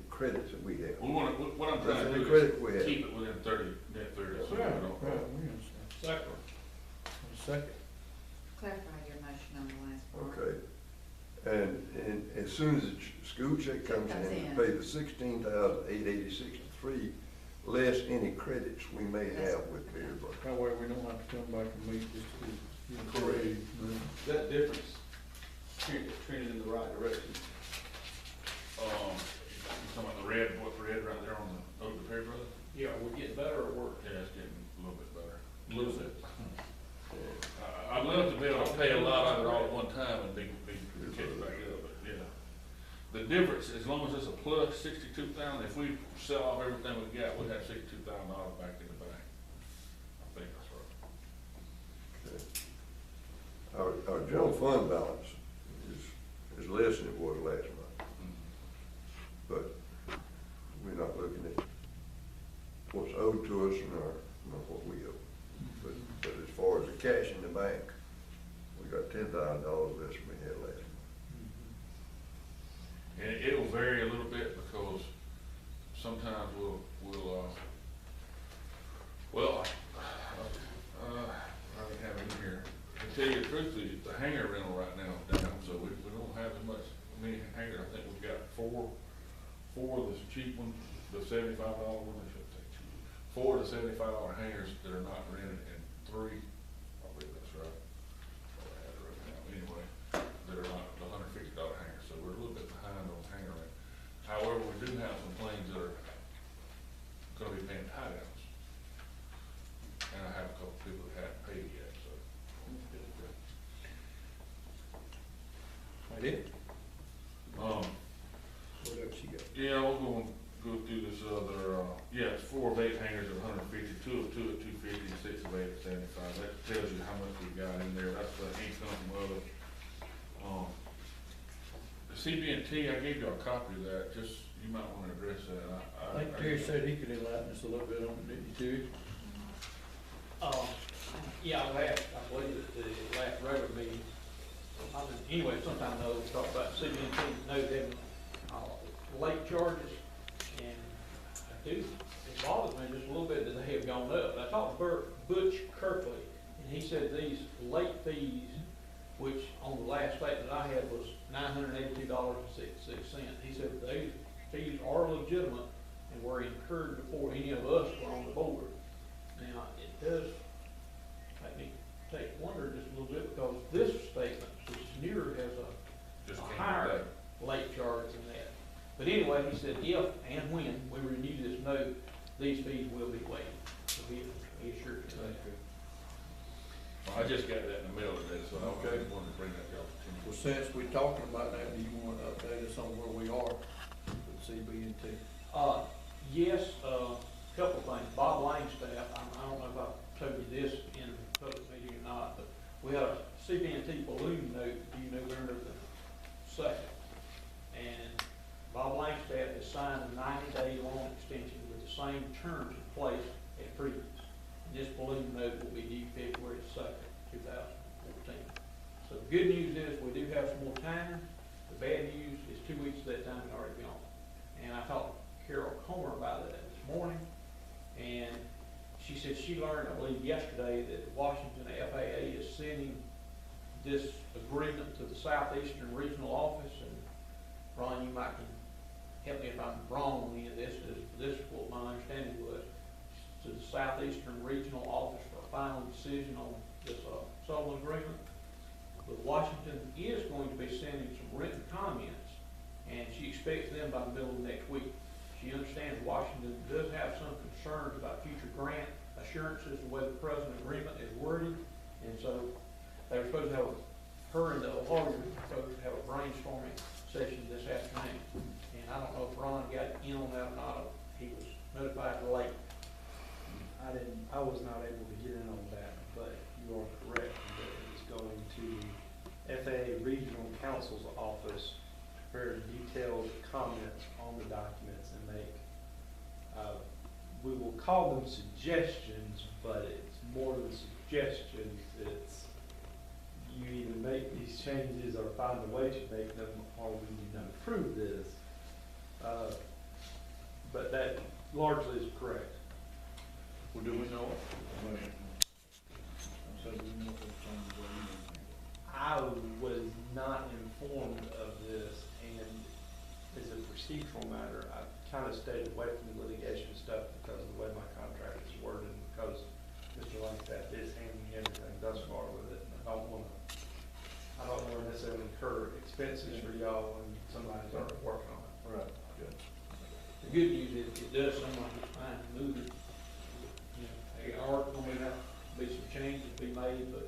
credits that we have. We want to, what I'm Less trying to any do credit we is have. keep it within 30, net 30. So we Right, don't- right, we understand. Second. Second. Clarify your motion on the last part. Okay. And as soon as the school check comes Comes in, in. we pay the 16,880.63 less any credits we may have with Beaverbrook. That way we don't have to come back and meet just to. Correct. That difference, trending in the right direction. You talking about the red, what's red right there on the, over the paper? Yeah, we're getting better at work. Yeah, it's getting a little bit better. A little bit. I'd love to be able to pay a lot of it all at one time and be catch back up, but yeah. The difference, as long as it's a plus 62,000, if we sell off everything we got, we'd have $62,000 back in the bank. I think that's right. Our general fund balance is less than it was last month, but we're not looking at what's owed to us nor what we owe. But as far as the cash in the bank, we got $10,000 less than we had last month. And it'll vary a little bit because sometimes I don't have it in here. To tell you the truth, the hangar rental right now is down, so we don't have as much, many hangars. I think we've got four of the cheap ones, the $75 one, I should say cheap. 4 of the $75 hangars that are not rented, and 3, I believe that's right. I have it right now, anyway, that are not the $150 hangars, so we're a little bit behind on hangar rent. However, we do have some planes that are gonna be paying tie downs. And I have a couple people that haven't paid yet, so. That it? Um, What else you got? yeah, we're gonna go through this other, yeah, it's 4 of 8 hangars at 150, 2 of 250, and 6 of 8 at 75. That tells you how much we've got in there. That's the income from other. The CB&T, I gave you a copy of that, just, you might wanna address that. I think Terry said he could enlighten us a little bit on it, didn't you, Terry? Yeah, I believe at the last regular meeting, anyway, sometime though, we talked about CB&T, no them, late charges, and I do, it bothers me just a little bit that they have gone up. I talked to Butch Kirkley, and he said these late fees, which on the last statement I had was $982.66. He said these fees are legitimate and were incurred before any of us were on the board. Now, it does make me wonder just a little bit, because this statement, which is nearer, has Just a came higher back. late charge than that. But anyway, he said if and when we renew this note, these fees will be waived. So he assured me that. I just got that in the mail today, so I wanted to bring that to y'all's attention. Well, since we're talking about that, do you want to update us on where we are with CB&T? Yes, couple of things. Bob Langstaff, I don't know if I told you this in the public meeting or not, but we had a CB&T balloon note due November the 2nd. And Bob Langstaff has signed a 90-day loan extension with the same terms in place as previous. This balloon note will be due February 2nd, 2014. So the good news is we do have some more time. The bad news is 2 weeks of that time is already gone. And I talked to Carol Comer about that this morning, and she said she learned, I believe yesterday, that Washington FAA is sending this agreement to the Southeastern Regional Office, and Ron, you might can help me if I'm wrong on any of this, this is what my understanding was, to the Southeastern Regional Office for a final decision on this Sullivan agreement. But Washington is going to be sending some written comments, and she expects them by the middle of next week. She understands Washington does have some concerns about future grant assurances, the way the present agreement is worded, and so they were supposed to have, her and the lawyer were supposed to have a brainstorming session this afternoon. And I don't know if Ron got in on that or not, he was notified late. I was not able to get in on that, but you are correct that it's going to FAA Regional Counsel's Office to prepare detailed comments on the documents and make we will call them suggestions, but it's more than suggestions, it's you either make these changes or find a way to make them, or we do not approve this. But that largely is correct. Well, do we know it? So do we know if it's on the way? I was not informed of this, and as a procedural matter, I kind of stayed away from the litigation stuff because of the way my contract is worded, and because Mr. Langstaff is handling everything thus far with it. And I don't want to necessarily incur expenses for y'all when somebody's already working on it. Right, good. The good news is it does sound like it's fine to move it. You know, there are going to have to be some changes to be made, but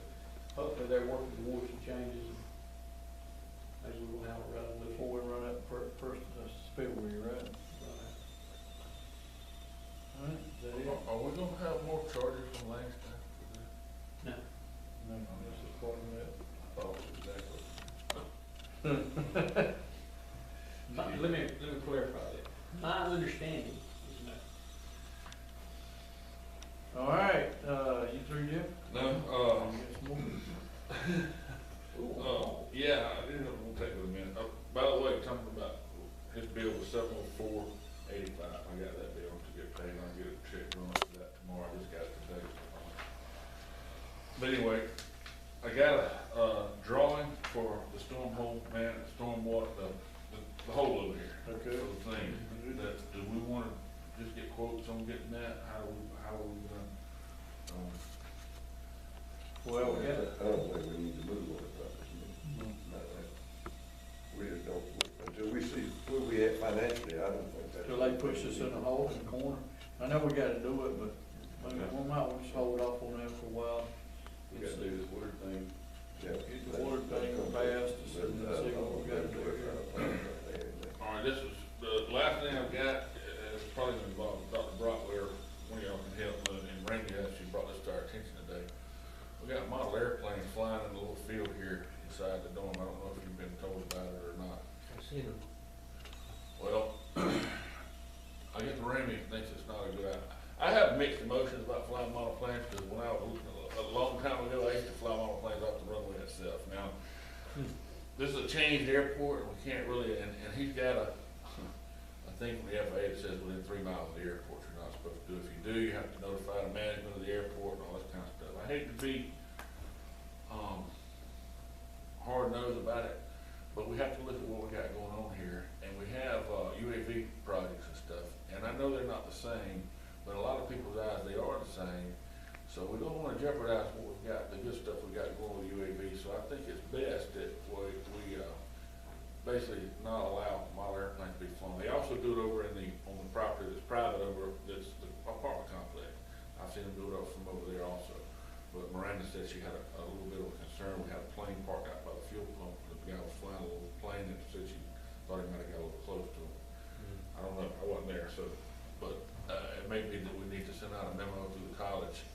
hopefully they're working towards some changes. Maybe we will have a resolution. Before we run up first of February, right? All right, is that it? Are we gonna have more charges from Langstaff? No. No, this is part of that. Oh, exactly. Let me clarify that. My understanding is no. All right, you through yet? No, Yes, more. yeah, I didn't know, we'll take it a minute. By the way, talking about his bill was $704.85. I got that bill to get paid. I'll get a check going for that tomorrow. I just got it today. But anyway, I got a drawing for the storm water, the hole over here. Okay. For the thing. Do we wanna just get quotes on getting that? How are we gonna, Well, we got it. I don't think we need to move on it, we just don't, until we see where we at financially, I don't think that's. Till they push us in a hole in the corner. I know we gotta do it, but maybe we might just hold off on that for a while. We gotta do this water thing. Yeah. Get the water thing passed and see what we gotta do here. all right, this is, the last thing I've got, is probably gonna involve Dr. Brockwell, one of y'all can help, and Randy actually brought this to our attention today. We got model airplanes flying in a little field here inside the dorm. I don't know if you've been told about it or not. I've seen them. Well, I guess Randy thinks it's not a good idea. I have mixed emotions about flying model planes, because when I was a long time ago, I used to fly model planes off the runway itself. Now, this is a changed airport, and we can't really, and he's got a thing from the FAA that says within 3 miles of the airport, you're not supposed to do. If you do, you have to notify the management of the airport and all that kind of stuff. I hate to be, hard-nosed about it, but we have to look at what we got going on here, and we have, UAV projects and stuff, and I know they're not the same, but in a lot of people's eyes, they are the same, so we don't wanna jeopardize what we've got, the good stuff we got going with UAV, so I think it's best that we basically not allow model airplanes to be flown. They also do it over on the property that's private over, that's the apartment complex. I've seen them do it from over there also. But Miranda said she had a little bit of a concern. We had a plane parked out by the fuel pump, and the guy was flying a little plane, and said she thought he might have got a little close to him. I don't know, I wasn't there, so, but, it may be that we need to send out a memo to the college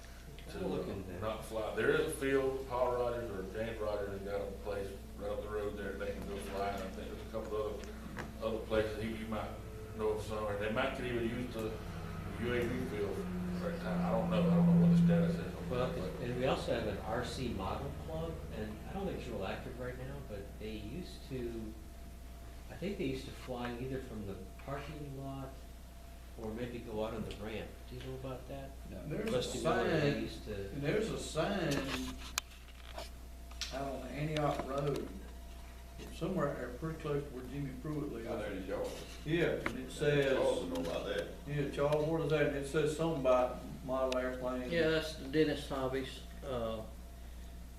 to I'll look into that. not fly. There is a field, Paul Rogers or James Rogers has got a place right up the road there, they can go fly, and I think there's a couple other places you might know of some, or they might could even use the UAV field right now. I don't know what the status is. Well, and we also have an RC model club, and I don't think it's real active right now, but they used to, I think they used to fly either from the parking lot or maybe go out on the ramp. Do you know about that? There's a Vestibule, they sign, used to, and there's a sign out on Antioch Road, somewhere out there pretty close to where Jimmy Pruitt lives. I know it's yours. Yeah, and it says, Charles will know about that. yeah, Charles, what is that? And it says something about model airplane. Yeah, that's the Dennis Hobbies.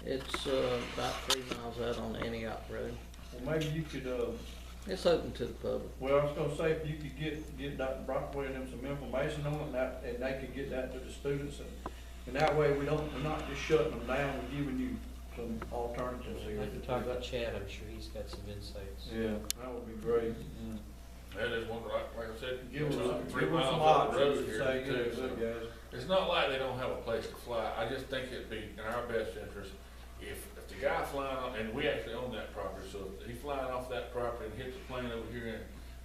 It's about 3 miles out on Antioch Road. Well, maybe you could, It's open to the public. well, I was gonna say, if you could get Dr. Brockway and them some information on it, and they could get that to the students, and that way we're not just shutting them down, we're giving you some alternatives here. I can talk to Chad, I'm sure he's got some insights. Yeah, that would be great. That is one, like I said, Give them 3 some miles up the options road and here say, you know, too. So look, guys. it's not like they don't have a place to fly. I just think it'd be in our best interest if the guy flying on, and we actually own that property, so if he's flying off that property and hits a plane over here,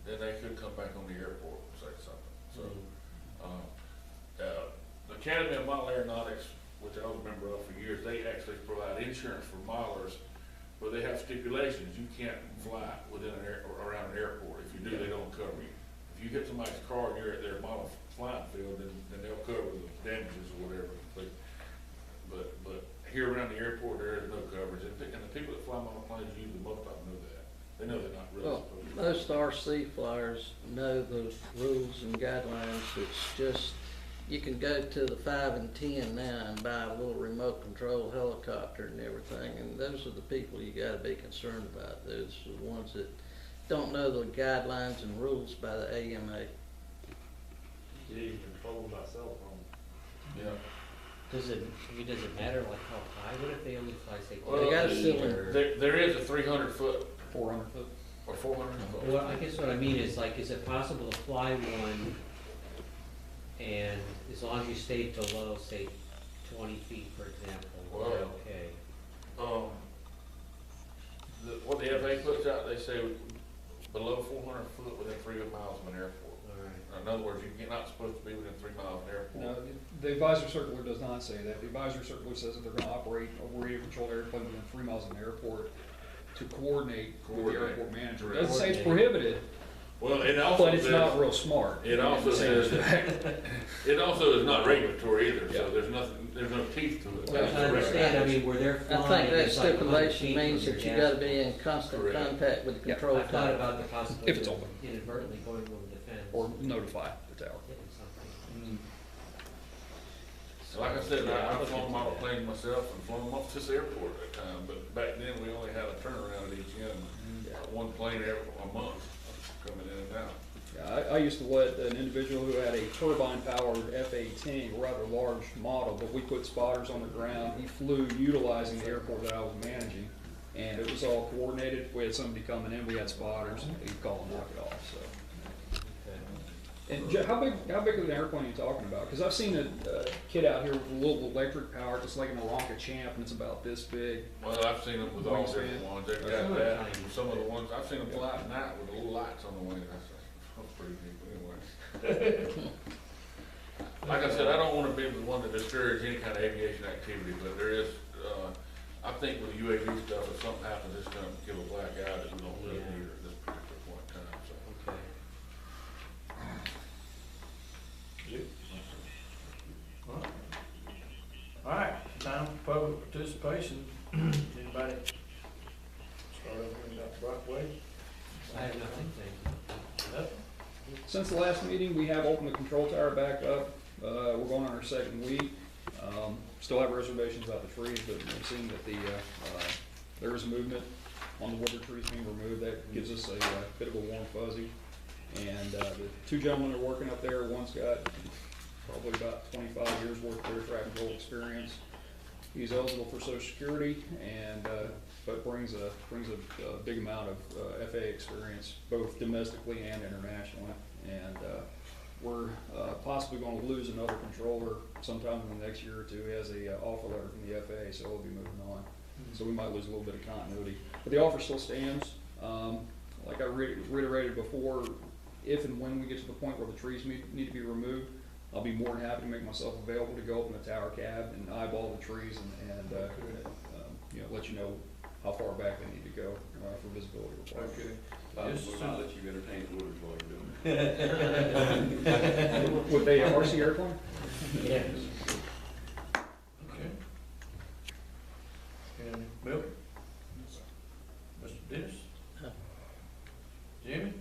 then they could come back on the airport and say something. So, The Academy of Model Aeronautics, which I was a member of for years, they actually provide insurance for modelers, but they have stipulations. You can't fly within an air, or around an airport. If you do, they don't cover you. If you hit somebody's car and you're at their model flying field, then they'll cover the damages or whatever. But here around the airport, there is no coverage. And the people that fly model planes, usually most of them know that. They know they're not really Well, supposed to. most RC flyers know the rules and guidelines. It's just, you can go to the 5 and 10 now and buy a little remote control helicopter and everything, and those are the people you gotta be concerned about. Those are the ones that don't know the guidelines and rules by the AMA. You even control them by cell phone. Yeah. Does it matter like how high? What if they only fly, say, Well, They got a 8 ceiling. or? There is a 300 foot 400 foot. or 400 foot. Well, I guess what I mean is like, is it possible to fly one and as long as you stay below, say, 20 feet, for example, you're Well, okay? What the FAA puts out, they say below 400 foot within 3 miles of an airport. All right. In other words, you're not supposed to be within 3 miles of an airport. No, the advisory circular does not say that. The advisory circular says that they're gonna operate a radio controlled airplane within 3 miles of an airport to coordinate with the Coordinate. airport manager. It Correct. doesn't say it's prohibited, Well, it also but it's says- not real smart. It also to say says, that. it also is not regulatory either, Yeah. so there's nothing, there's no teeth to it. Well, I understand, I mean, where they're I flying. think that it's like 100 stipulation feet means from that your you gotta gas be in constant Correct. contact with the Yeah, control I thought tower. about the possibility If it's of open. inadvertently going over the fence. Or notify the tower. Hitting something. So like I said, Yeah, I'll I've look flown into model that. planes myself and flown them off this airport at that time, but back then we only had a turnaround at each end. One plane every a month coming in and out. Yeah, I used to let an individual who had a turbine-powered F-18, a rather large model, but we put spotters on the ground. He flew utilizing the airport that I was managing, and it was all coordinated. If we had somebody coming in, we had spotters, he'd call and knock it off, so. And how big of an airplane are you talking about? Because I've seen a kid out here with a little electric power, just like an Aronca Champ, and it's about this big. Well, I've seen them with all Wingspan. different ones, they've Some got are that, tiny. some of the ones, I've seen them fly at night with little lights on the wing, that's pretty neat, but anyway. Like I said, I don't wanna be the one to discourage any kind of aviation activity, but there is, I think with UAV stuff, if something happens, it's gonna give a black eye that we don't really Yeah. need at this particular point in time, so. Okay. All right, time for public participation. Anybody? Start over in Dr. Brockway. I have nothing, thank you. Nothing? Since the last meeting, we have opened the control tower back up. We're going on our second week. Still have reservations about the trees, but we've seen that there is movement on the wooded trees being removed. That gives us a bit of a warm fuzzy. And the two gentlemen are working up there. One's got probably about 25 years worth of air traffic control experience. He's eligible for Social Security and, but brings a big amount of FAA experience, both domestically and internationally. And we're possibly going to lose another controller sometime in the next year or two. He has a offer letter from the FAA, so he'll be moving on. So we might lose a little bit of continuity. But the offer still stands. Like I reiterated before, if and when we get to the point where the trees need to be removed, I'll be more than happy to make myself available to go up in the tower cab and eyeball the trees and let you know how far back they need to go for visibility requirements. Okay. We'll not let you entertain the wooders while you're doing it. With a RC airplane? Yeah. Okay. And Bill? Mr. Dennis? No. Jimmy?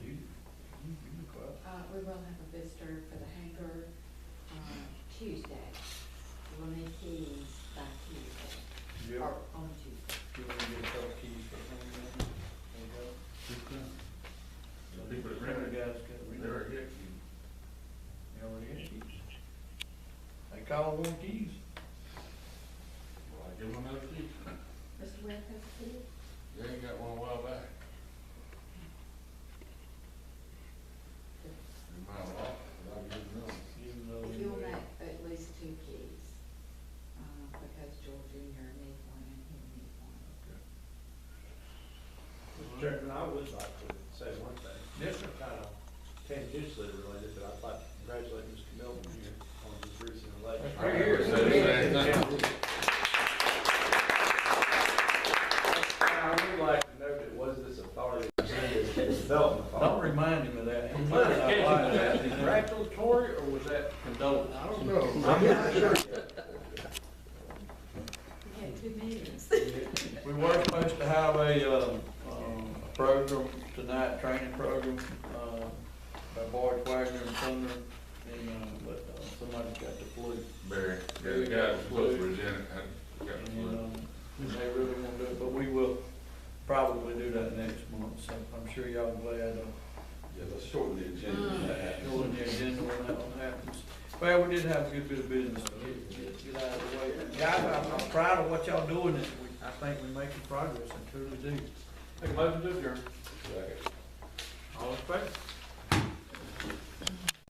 You be quiet. We will have a visitor for the hangar, Tuesday. We'll need keys by Tuesday, Yeah. or on Tuesday. You want to get a couple keys for him? There you go. Some people that Remember rent the it, guys got they rid of already it. get you. They already got keys. They call them keys. Well, I give them another key. Mr. Webb has a key? They ain't got one a while back. You might have lost it, but I didn't know. Even though If you you'll may- make at least 2 keys, because George Junior needs one and he needs one. Mr. Chairman, I would like to say one thing. Yes, sir. Kind of tangentially related, but I'd like to congratulate Mr. Congratulations. Right here. I would like to note that was this authority, this development Don't authority. remind him of that. He Was might not that like that. congratulatory or was that condolence? I don't know. I'm not sure. We had 2 meetings. We were supposed to have a program tonight, training program, by Boyd Wagner and Thunder, and, but, somebody got the flu. Barry, yeah, the guy was supposed to present it, had, got the flu. And, they really won't do it, but we will probably do that next month, so I'm sure y'all glad, Yeah, let's shorten the agenda when that happens. shorten the agenda when that one happens. Well, we did have a good bit of business to get out of the way. Guys, I'm proud of what y'all doing this week. I think we're making progress, I truly do. Make a motion to adjourn. Second. All in favor?